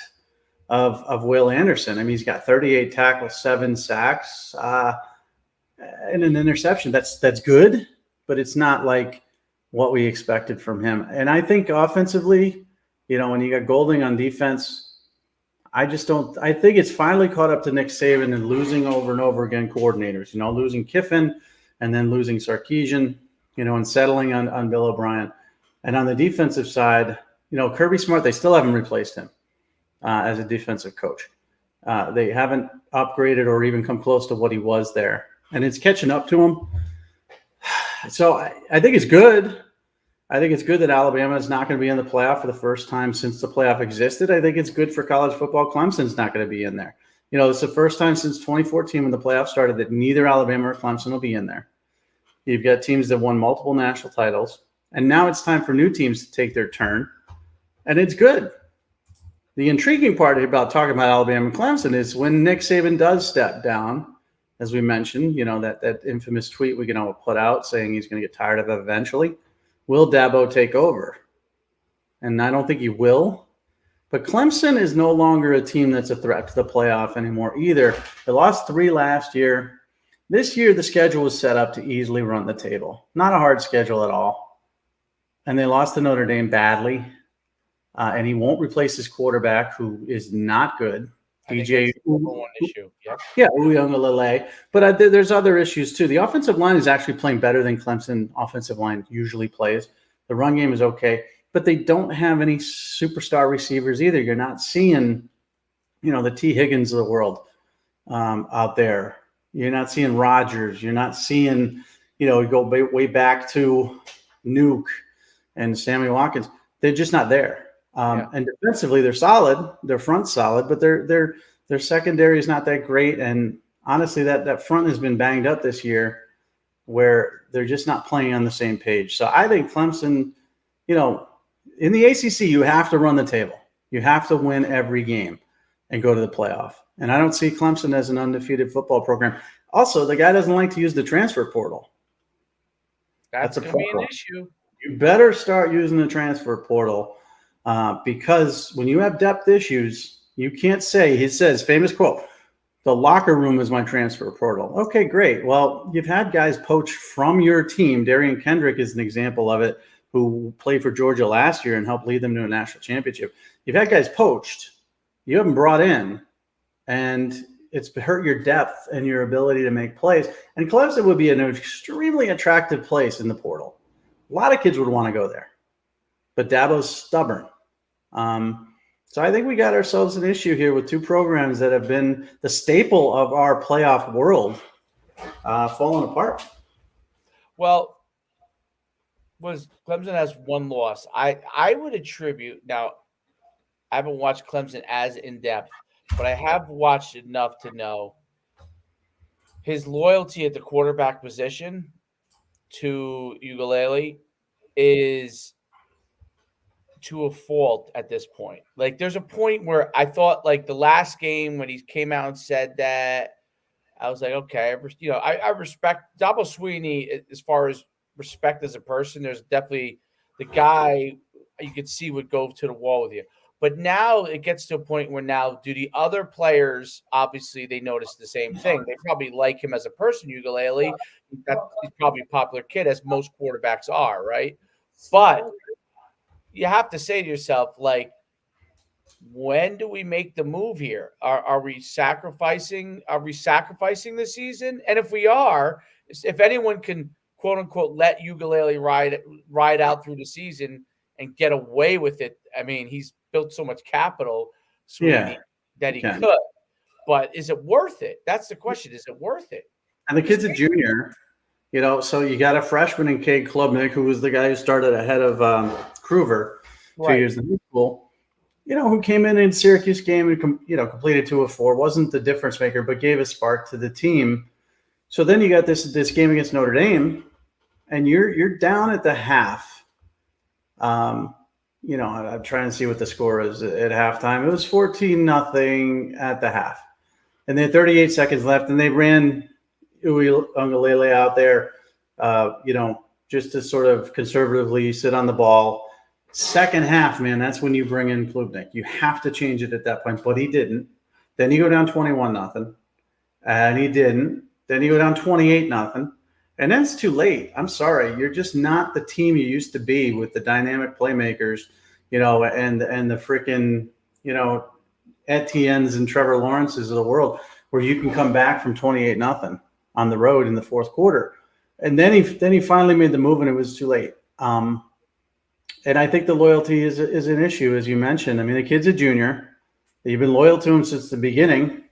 of Will Anderson. I mean, he's got 38 tackles, 7 sacks, and an interception. That's good, but it's not like what we expected from him. And I think offensively, when you got Golding on defense, I think it's finally caught up to Nick Saban and losing over and over again coordinators, losing Kiffin and then losing Sarkisian, and settling on Bill O'Brien. And on the defensive side, Kirby Smart, they still haven't replaced him as a defensive coach. They haven't upgraded or even come close to what he was there. And it's catching up to him. So I think it's good. I think it's good that Alabama is not going to be in the playoff for the first time since the playoff existed. I think it's good for college football. Clemson's not going to be in there. It's the first time since 2014 when the playoff started that neither Alabama or Clemson will be in there. You've got teams that won multiple national titles. And now it's time for new teams to take their turn. And it's good. The intriguing part about talking about Alabama and Clemson is when Nick Saban does step down, as we mentioned, that infamous tweet we can all put out saying he's going to get tired of it eventually. Will Dabo take over? And I don't think he will. But Clemson is no longer a team that's a threat to the playoff anymore either. They lost 3 last year. This year, the schedule was set up to easily run the table. Not a hard schedule at all. And they lost to Notre Dame badly. And he won't replace his quarterback, who is not good. DJ,
issue.
Yeah, Uyunglele. But there's other issues too. The offensive line is actually playing better than Clemson offensive line usually plays. The run game is okay, but they don't have any superstar receivers either. You're not seeing, the T. Higgins of the world out there. You're not seeing Rodgers. You're not seeing, you go way back to Nuke and Sammy Watkins. They're just not there. And defensively, they're solid. Their front's solid, but their secondary is not that great. And honestly, that front has been banged up this year, where they're just not playing on the same page. So I think Clemson, in the ACC, you have to run the table. You have to win every game and go to the playoff. And I don't see Clemson as an undefeated football program. Also, the guy doesn't like to use the transfer portal.
That's going to be an issue.
You better start using the transfer portal. Because when you have depth issues, you can't say, he says, famous quote, the locker room is my transfer portal. Okay, great. Well, you've had guys poach from your team. Darian Kendrick is an example of it, who played for Georgia last year and helped lead them to a national championship. You've had guys poached. You haven't brought in, and it's hurt your depth and your ability to make plays. And Clemson would be an extremely attractive place in the portal. A lot of kids would want to go there. But Dabo's stubborn. So I think we got ourselves an issue here with 2 programs that have been the staple of our playoff world falling apart.
Well, Clemson has 1 loss. I would attribute, now I haven't watched Clemson as in depth, but I have watched enough to know his loyalty at the quarterback position to Ugalele is to a fault at this point. Like, there's a point where I thought, like, the last game when he came out and said that, I was like, okay, I respect Dabo Swinney as far as respect as a person. There's definitely the guy you could see would go to the wall with you. But now it gets to a point where now do the other players, obviously they notice the same thing. They probably like him as a person, Ugalele. He's probably a popular kid, as most quarterbacks are, right? But you have to say to yourself, like, when do we make the move here? Are we sacrificing? Are we sacrificing the season? And if we are, if anyone can quote unquote let Ugalele ride out through the season and get away with it, I mean, he's built so much capital, that he could. But is it worth it? That's the question. Is it worth it?
And the kid's a junior, so you got a freshman in Cade Klubnik, who was the guy who started ahead of Kruger 2 years in high school. who came in Syracuse game and completed 2 of 4, wasn't the difference maker, but gave a spark to the team. So then you got this game against Notre Dame, and you're down at the half. I'm trying to see what the score is at halftime. It was 14-0 at the half, and then 38 seconds left, and they ran Uiagalelei out there, just to sort of conservatively sit on the ball. Second half, man, that's when you bring in Klubnik. You have to change it at that point, but he didn't. Then you go down 21-0, and he didn't. Then you go down 28-0, and then it's too late. I'm sorry, you're just not the team you used to be with the dynamic playmakers, and the freaking, Etienne's and Trevor Lawrence's of the world, where you can come back from 28-0 on the road in the fourth quarter. And then he finally made the move, and it was too late. And I think the loyalty is an issue, as you mentioned. I mean, the kid's a junior. You've been loyal to him since the beginning.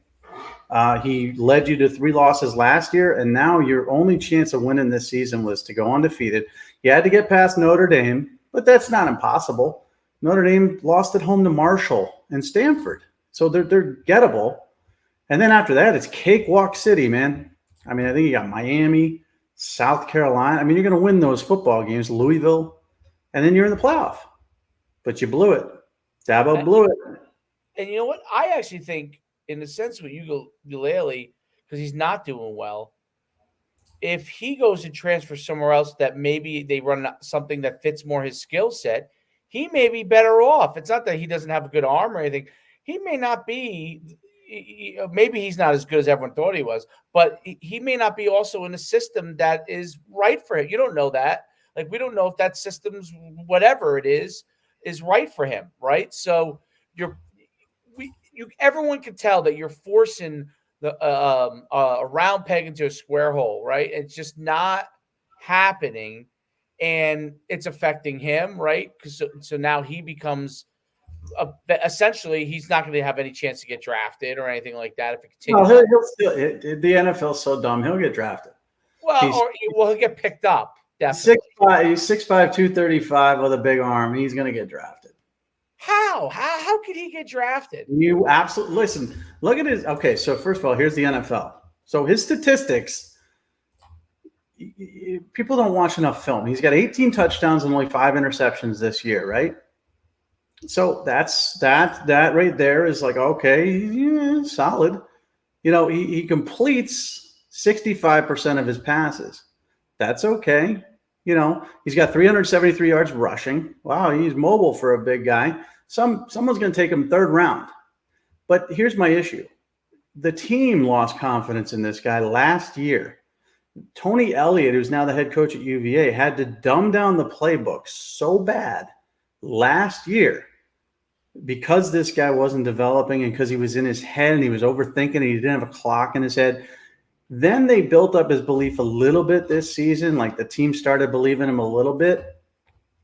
He led you to 3 losses last year, and now your only chance of winning this season was to go undefeated. You had to get past Notre Dame, but that's not impossible. Notre Dame lost at home to Marshall and Stanford, so they're gettable. And then after that, it's cakewalk city, man. I mean, I think you got Miami, South Carolina. I mean, you're going to win those football games, Louisville, and then you're in the playoff. But you blew it. Dabo blew it.
And you know what? I actually think, in the sense with Uiagalelei, because he's not doing well, if he goes and transfers somewhere else that maybe they run something that fits more his skill set, he may be better off. It's not that he doesn't have a good arm or anything. He may not be – maybe he's not as good as everyone thought he was, but he may not be also in a system that is right for him. You don't know that. Like, we don't know if that system's whatever it is right for him, right? So everyone can tell that you're forcing a round peg into a square hole, right? It's just not happening, and it's affecting him, right? Because so now he becomes essentially he's not going to have any chance to get drafted or anything like that if it continues.
Well, he'll still. The NFL's so dumb; he'll get drafted.
Well, he'll get picked up. Definitely.
6'5", 235 with a big arm. He's going to get drafted.
How could he get drafted?
You absolutely listen. Look at his. Okay, so first of all, here's the NFL. So his statistics. People don't watch enough film. He's got 18 touchdowns and only 5 interceptions this year, right? So that right there is like, okay, yeah, solid. He completes 65% of his passes. That's okay. He's got 373 yards rushing. Wow, he's mobile for a big guy. Someone's going to take him 3rd round. But here's my issue. The team lost confidence in this guy last year. Tony Elliott, who's now the head coach at UVA, had to dumb down the playbook so bad last year because this guy wasn't developing and because he was in his head and he was overthinking and he didn't have a clock in his head. Then they built up his belief a little bit this season. Like, the team started believing him a little bit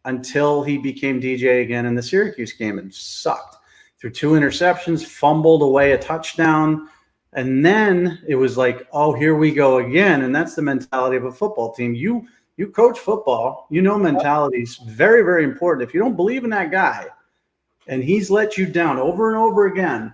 until he became DJ again in the Syracuse game and sucked. Threw 2 interceptions, fumbled away a touchdown. And then it was like, oh, here we go again. And that's the mentality of a football team. You coach football, mentality is very, very important. If you don't believe in that guy and he's let you down over and over again,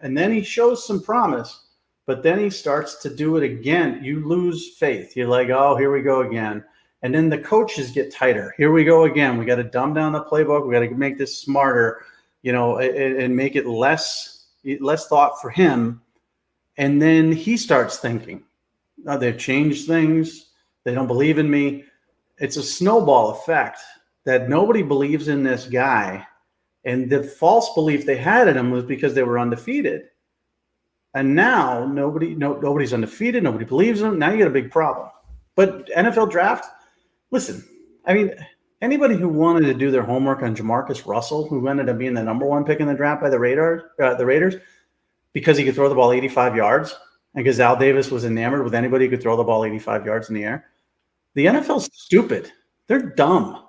and then he shows some promise, but then he starts to do it again, you lose faith. You're like, oh, here we go again. And then the coaches get tighter. Here we go again. We got to dumb down the playbook. We got to make this smarter, and make it less thought for him. And then he starts thinking, oh, they've changed things. They don't believe in me. It's a snowball effect that nobody believes in this guy. And the false belief they had in him was because they were undefeated. And now nobody's undefeated. Nobody believes in him. Now you got a big problem. But NFL draft, listen, I mean, anybody who wanted to do their homework on Jamarcus Russell, who ended up being the number 1 pick in the draft by the Raiders, because he could throw the ball 85 yards, and because Al Davis was enamored with anybody who could throw the ball 85 yards in the air. The NFL's stupid. They're dumb.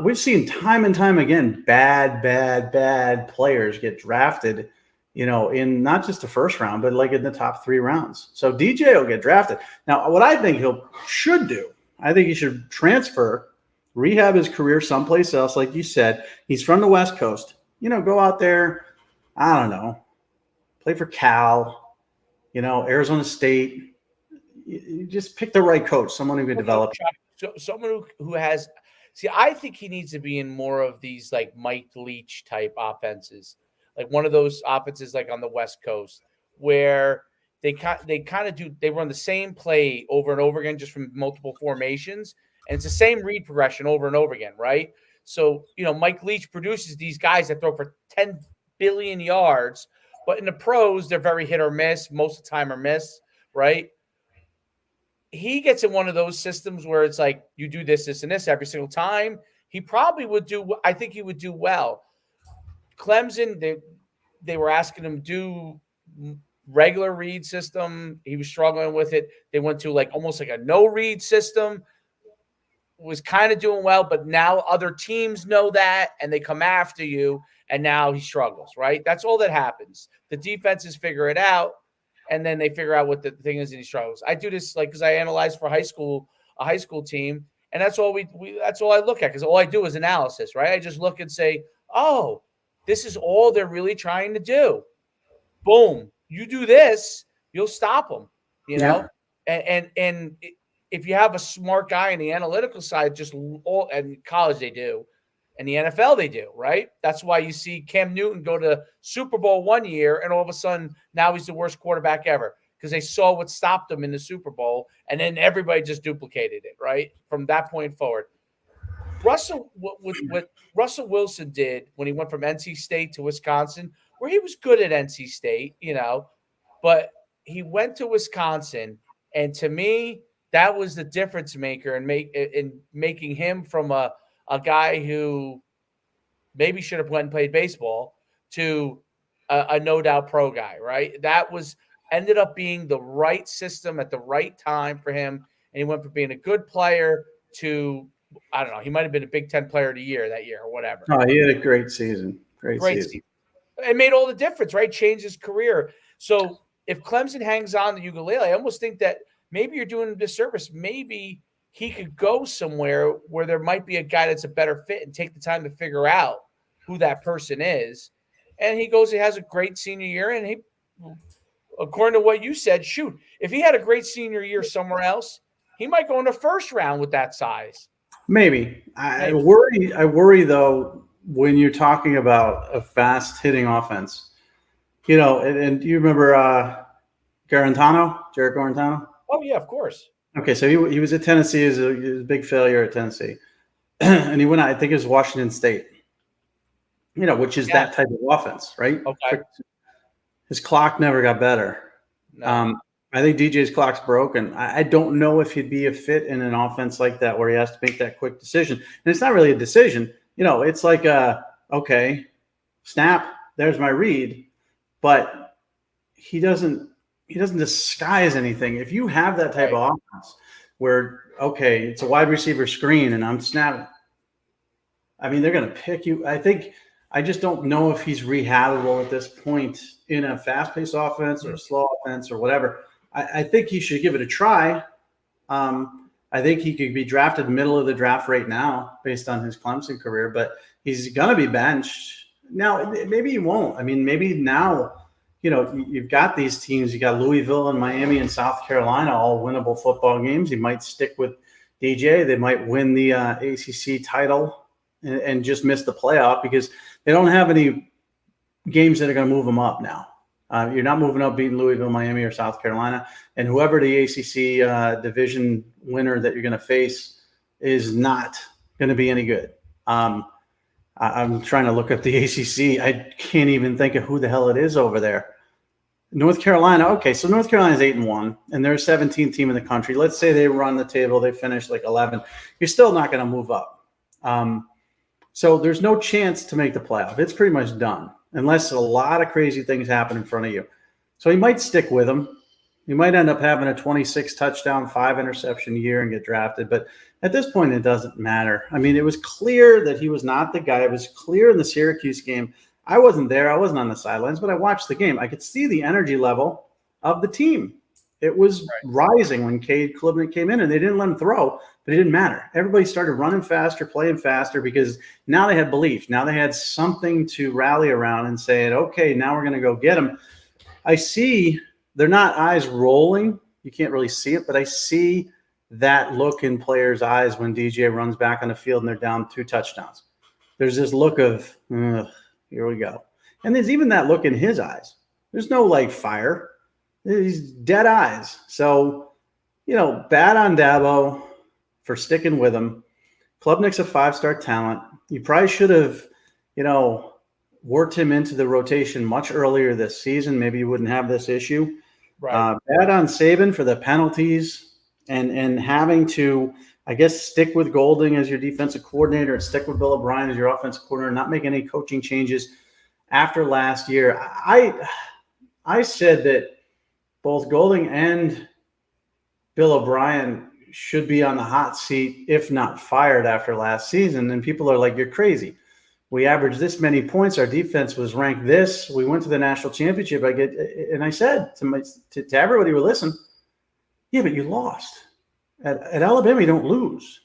We've seen time and time again bad players get drafted, in not just the first round, but like in the top 3 rounds. So DJ will get drafted. Now, what I think should do, I think he should transfer, rehab his career someplace else. Like you said, he's from the West Coast. go out there. I don't know, play for Cal, Arizona State. You just pick the right coach, someone who can develop.
Someone who has. See, I think he needs to be in more of these like Mike Leach type offenses, like one of those offenses like on the West Coast where they kind of do, they run the same play over and over again just from multiple formations, and it's the same read progression over and over again, right? So Mike Leach produces these guys that throw for 10 billion yards, but in the pros they're very hit or miss. Most of the time are miss, right? He gets in one of those systems where it's like you do this, this, and this every single time. He probably would do. I think he would do well. Clemson, they were asking him to do regular read system. He was struggling with it. They went to like almost like a no read system. Was kind of doing well, but now other teams know that and they come after you, and now he struggles. Right? That's all that happens. The defenses figure it out, and then they figure out what the thing is, and he struggles. I do this like because I analyze for a high school team, and that's all that's all I look at because all I do is analysis, right? I just look and say, oh, this is all they're really trying to do. Boom, you do this, you'll stop them,
Yeah.
and if you have a smart guy in the analytical side, and college they do. And the NFL, they do, right? That's why you see Cam Newton go to Super Bowl one year, and all of a sudden, now he's the worst quarterback ever because they saw what stopped him in the Super Bowl, and then everybody just duplicated it, right? From that point forward. What Russell Wilson did when he went from NC State to Wisconsin, where he was good at NC State, but he went to Wisconsin, and to me, that was the difference maker in making him from a guy who maybe should have went and played baseball to a no doubt pro guy, right? That ended up being the right system at the right time for him. And he went from being a good player to, I don't know, he might have been a Big Ten player of the year that year or whatever.
Oh, he had a great season. Great season.
It made all the difference, right? Changed his career. So if Clemson hangs on to ukulele, I almost think that maybe you're doing him a disservice. Maybe he could go somewhere where there might be a guy that's a better fit and take the time to figure out who that person is. And he has a great senior year. And he, according to what you said, shoot, if he had a great senior year somewhere else, he might go in the first round with that size.
Maybe. I worry though, when you're talking about a fast hitting offense, and do you remember Jared Garantano?
Oh yeah, of course.
Okay, so he was at Tennessee. He was a big failure at Tennessee, and he went out. I think it was Washington State. Which is that type of offense, right?
Okay.
His clock never got better. No. I think DJ's clock's broken. I don't know if he'd be a fit in an offense like that where he has to make that quick decision. And it's not really a decision. It's like okay, snap. There's my read, but he doesn't disguise anything. If you have that type of offense where, okay, it's a wide receiver screen and I'm snapping, I mean, they're going to pick you. I just don't know if he's rehabable at this point in a fast-paced offense or a slow offense or whatever. I think he should give it a try. I think he could be drafted middle of the draft right now based on his Clemson career, but he's going to be benched. Now, maybe he won't. I mean, maybe now, you've got these teams. You got Louisville and Miami and South Carolina, all winnable football games. He might stick with DJ. They might win the ACC title and just miss the playoff because they don't have any games that are going to move them up now. You're not moving up beating Louisville, Miami, or South Carolina. And whoever the ACC division winner that you're going to face is not going to be any good. I'm trying to look up the ACC. I can't even think of who the hell it is over there. North Carolina. Okay, so North Carolina's 8-1, and they're a 17th team in the country. Let's say they run the table. They finish like 11. You're still not going to move up. So there's no chance to make the playoff. It's pretty much done unless a lot of crazy things happen in front of you. So he might stick with him. He might end up having a 26 touchdown, 5 interception year and get drafted. But at this point, it doesn't matter. I mean, it was clear that he was not the guy. It was clear in the Syracuse game. I wasn't there. I wasn't on the sidelines, but I watched the game. I could see the energy level of the team. It was rising when Cade Klubnik came in, and they didn't let him throw. But it didn't matter. Everybody started running faster, playing faster, because now they had belief. Now they had something to rally around and say, okay, now we're going to go get them. I see they're not eyes rolling. You can't really see it, but I see that look in players' eyes when DJ runs back on the field and they're down 2 touchdowns. There's this look of, here we go. And there's even that look in his eyes. There's no like fire. He's dead eyes. So, bad on Dabo for sticking with him. Klubnik's a 5-star talent. You probably should have, worked him into the rotation much earlier this season. Maybe you wouldn't have this issue.
Right.
Bad on Saban for the penalties and having to, I guess, stick with Golding as your defensive coordinator and stick with Bill O'Brien as your offensive coordinator, not make any coaching changes after last year. I said that both Golding and Bill O'Brien should be on the hot seat, if not fired, after last season. And people are like, you're crazy. We averaged this many points. Our defense was ranked this. We went to the national championship. I said to everybody who listened, yeah, but you lost. At Alabama, you don't lose.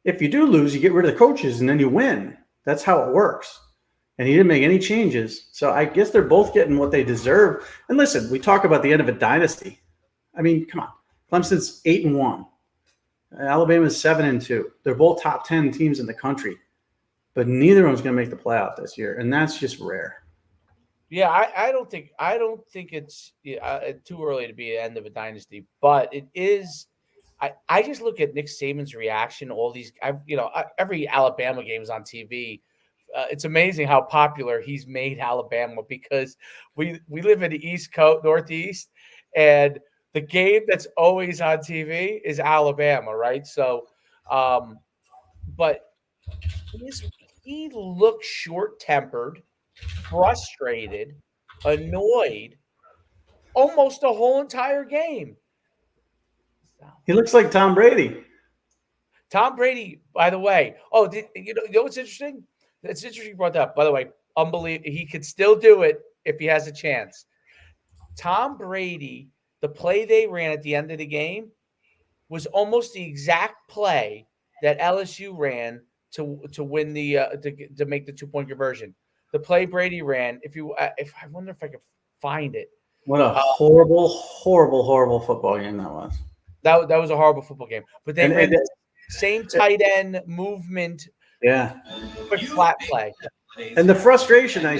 If you do lose, you get rid of the coaches and then you win. That's how it works. And he didn't make any changes. So I guess they're both getting what they deserve. And listen, we talk about the end of a dynasty. I mean, come on. Clemson's 8-1. Alabama's 7-2. They're both top 10 teams in the country. But neither of them's going to make the playoff this year, and that's just rare.
Yeah, I don't think it's too early to be the end of a dynasty, but it is. I just look at Nick Saban's reaction. All these, every Alabama game is on TV. It's amazing how popular he's made Alabama because we live in the East Coast, Northeast, and the game that's always on TV is Alabama, right? So, but he looked short-tempered, frustrated, annoyed, almost the whole entire game.
He looks like Tom Brady.
Tom Brady, by the way. Oh, you know what's interesting? It's interesting you brought that up. By the way, unbelievable. He could still do it if he has a chance. Tom Brady, the play they ran at the end of the game was almost the exact play that LSU ran to win the to make the 2-point conversion. The play Brady ran. If I wonder if I could find it.
What a horrible football game that was.
That was a horrible football game. But they ran the same tight end movement.
Yeah.
Quick flat play.
And the frustration I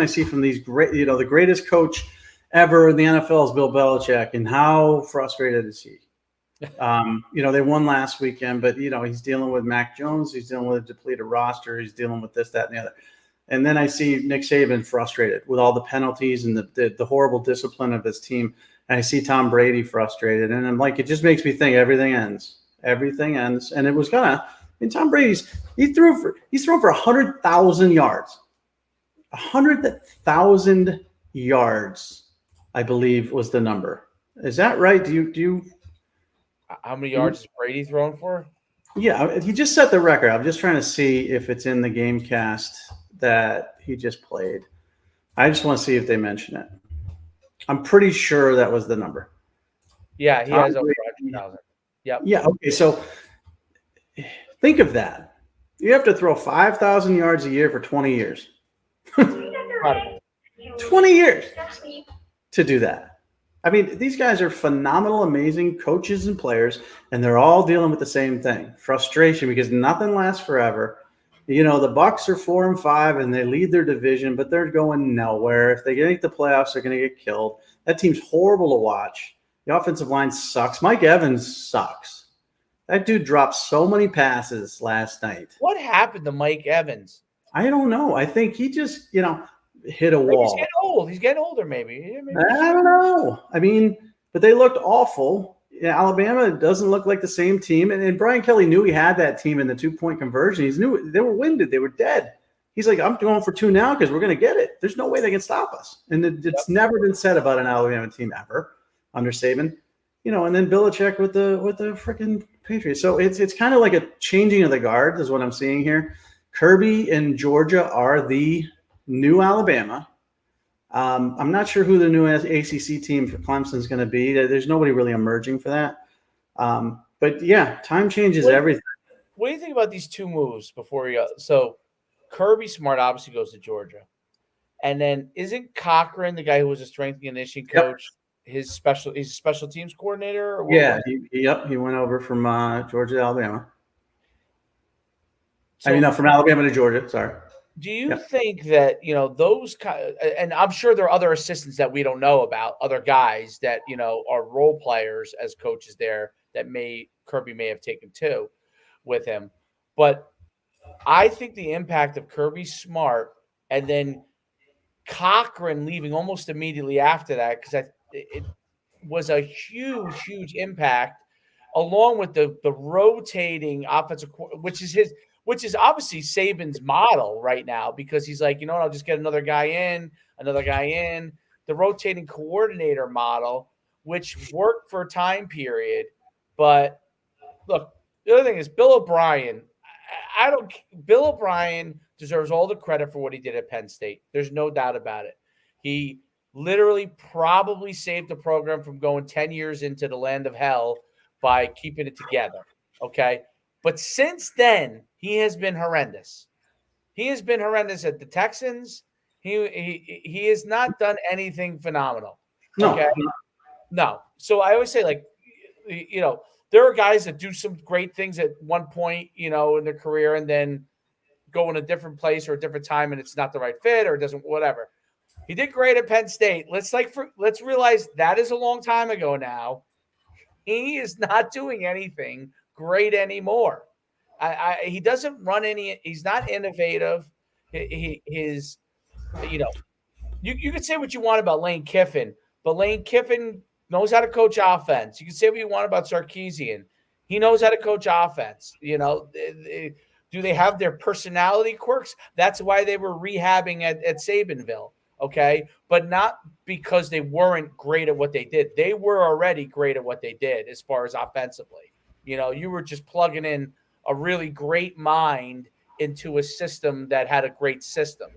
see from these great, the greatest coach ever in the NFL is Bill Belichick, and how frustrated is he? They won last weekend, but he's dealing with Mac Jones, he's dealing with a depleted roster, he's dealing with this, that, and the other. And then I see Nick Saban frustrated with all the penalties and the horrible discipline of his team. And I see Tom Brady frustrated, and I'm like, it just makes me think everything ends. Everything ends, and it was gonna. Tom Brady's he's thrown for 100,000 yards. 100,000 yards, I believe, was the number. Is that right? Do you?
How many yards is Brady thrown for?
Yeah, he just set the record. I'm just trying to see if it's in the game cast that he just played. I just want to see if they mention it. I'm pretty sure that was the number.
Yeah, he has over 100,000. Yep.
Yeah. Okay. So think of that. You have to throw 5,000 yards a year for 20 years. 20 years to do that. I mean, these guys are phenomenal, amazing coaches and players, and they're all dealing with the same thing: frustration, because nothing lasts forever. The Bucks are 4-5 and they lead their division, but they're going nowhere. If they make the playoffs, they're going to get killed. That team's horrible to watch. The offensive line sucks. Mike Evans sucks. That dude dropped so many passes last night.
What happened to Mike Evans?
I don't know. I think he just, hit a wall.
He's getting old. He's getting older, maybe.
I don't know. I mean, but they looked awful. Alabama doesn't look like the same team. And Brian Kelly knew he had that team in the 2-point conversion. He knew they were winded. They were dead. He's like, I'm going for 2 now because we're going to get it. There's no way they can stop us. And it's never been said about an Alabama team ever under Saban. And then Belichick with the freaking Patriots. So it's kind of like a changing of the guard is what I'm seeing here. Kirby and Georgia are the new Alabama. I'm not sure who the new ACC team for Clemson is going to be. There's nobody really emerging for that. But But yeah, time changes everything.
What do you think about these two moves before we go? So Kirby Smart obviously goes to Georgia. And then isn't Cochran the guy who was a strength and conditioning coach? Yep. He's a special teams coordinator? Or
yeah, he went over from Georgia to Alabama. So, from Alabama to Georgia, sorry.
Do you think that, those and I'm sure there are other assistants that we don't know about, other guys that, are role players as coaches there that Kirby may have taken too with him. But I think the impact of Kirby Smart and then Cochran leaving almost immediately after that, because it was a huge, huge impact, along with the rotating offensive, which is obviously Saban's model right now, because he's like, I'll just get another guy in. The rotating coordinator model, which worked for a time period. But look, the other thing is Bill O'Brien. Bill O'Brien deserves all the credit for what he did at Penn State. There's no doubt about it. He literally probably saved the program from going 10 years into the land of hell by keeping it together. Okay. But since then, he has been horrendous. He has been horrendous at the Texans. He has not done anything phenomenal. Okay. No. So I always say, there are guys that do some great things at one point, in their career, and then go in a different place or a different time, and it's not the right fit or it doesn't, whatever. He did great at Penn State. Let's realize that is a long time ago now. He is not doing anything great anymore. He doesn't run any. He's not innovative. You could say what you want about Lane Kiffin, but Lane Kiffin knows how to coach offense. You can say what you want about Sarkisian. He knows how to coach offense. Do they have their personality quirks? That's why they were rehabbing at Sabanville. Okay. But not because they weren't great at what they did. They were already great at what they did as far as offensively. You were just plugging in a really great mind into a system that had a great system.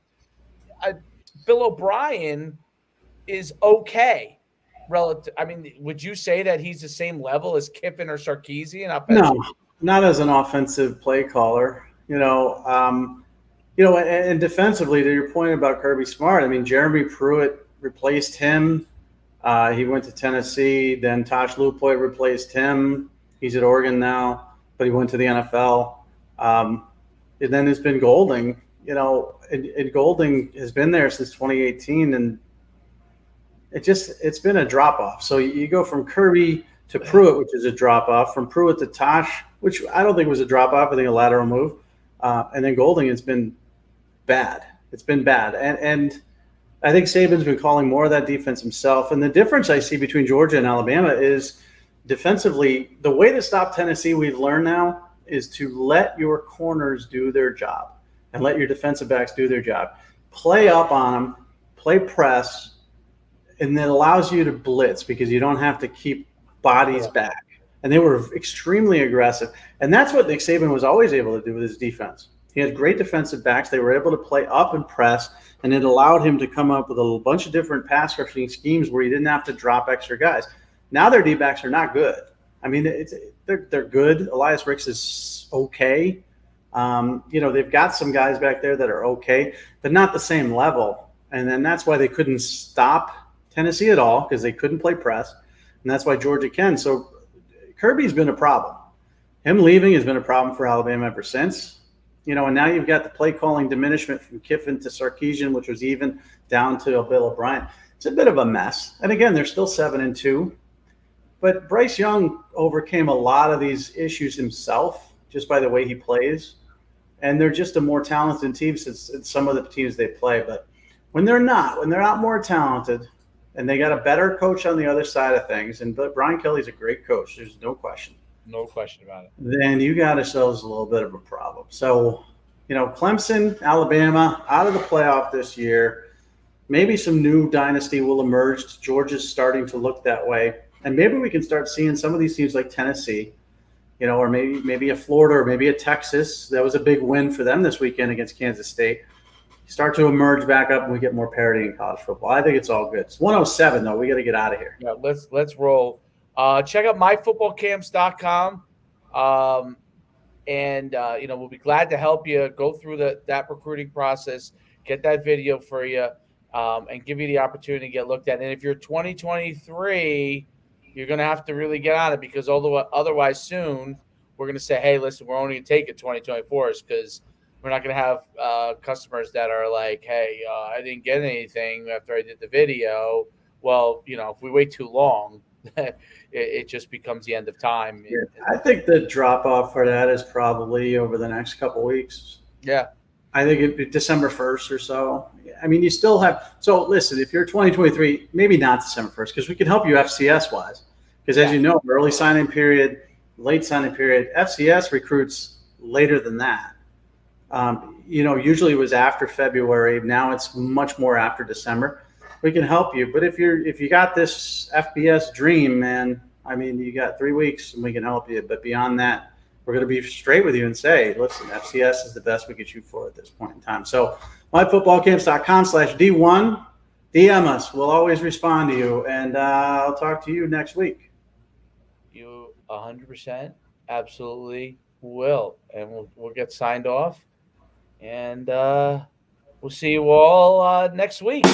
Bill O'Brien is okay relative. I mean, would you say that he's the same level as Kiffin or Sarkisian?
No, not as an offensive play caller. And defensively, to your point about Kirby Smart, I mean, Jeremy Pruitt replaced him. He went to Tennessee. Then Tosh Lupoy replaced him. He's at Oregon now, but he went to the NFL. And then there's been Golding. And Golding has been there since 2018, and it's been a drop off. So you go from Kirby to Pruitt, which is a drop off, from Pruitt to Tosh, which I don't think was a drop off. I think a lateral move, and then Golding has been bad. It's been bad, and I think Saban's been calling more of that defense himself. And the difference I see between Georgia and Alabama is defensively, the way to stop Tennessee, we've learned now, is to let your corners do their job and let your defensive backs do their job. Play up on them, play press, and that allows you to blitz because you don't have to keep bodies back. And they were extremely aggressive. And that's what Nick Saban was always able to do with his defense. He had great defensive backs. They were able to play up and press, and it allowed him to come up with a bunch of different pass rushing schemes where he didn't have to drop extra guys. Now their D-backs are not good. I mean, they're good. Elias Ricks is okay. They've got some guys back there that are okay, but not the same level. And then that's why they couldn't stop Tennessee at all, because they couldn't play press. And that's why Georgia can. So Kirby's been a problem. Him leaving has been a problem for Alabama ever since. And now you've got the play calling diminishment from Kiffin to Sarkisian, which was even down to Bill O'Brien. It's a bit of a mess. And again, they're still 7-2. But Bryce Young overcame a lot of these issues himself just by the way he plays. And they're just a more talented team since some of the teams they play. But when they're not more talented, and they got a better coach on the other side of things, and Brian Kelly's a great coach, there's no question.
No question about it.
Then you got yourselves a little bit of a problem. So, Clemson, Alabama, out of the playoff this year. Maybe some new dynasty will emerge. Georgia's starting to look that way. And maybe we can start seeing some of these teams like Tennessee, or maybe a Florida or maybe a Texas. That was a big win for them this weekend against Kansas State. Start to emerge back up and we get more parity in college football. I think it's all good. It's 107, though. We got to get out of here.
Yeah, let's roll. Check out myfootballcamps.com. And we'll be glad to help you go through that recruiting process, get that video for you, and give you the opportunity to get looked at. And if you're 2023, you're going to have to really get on it, because otherwise soon we're going to say, hey, listen, we're only going to take it 2024s, because we're not going to have customers that are like, hey, I didn't get anything after I did the video. Well, if we wait too long, it just becomes the end of time.
Yeah, I think the drop off for that is probably over the next couple of weeks.
Yeah.
I think it'd be December 1st or so. I mean, you still have. So listen, if you're 2023, maybe not December 1st, because we can help you FCS wise. Because as you know, early signing period, late signing period, FCS recruits later than that. Usually it was after February. Now it's much more after December. We can help you. But if you got this FBS dream, man, I mean, you got 3 weeks and we can help you. But beyond that, we're going to be straight with you and say, listen, FCS is the best we could shoot for at this point in time. So myfootballcamps.com/D1, DM us. We'll always respond to you. And I'll talk to you next week.
You 100% absolutely will. And we'll get signed off. And we'll see you all next week.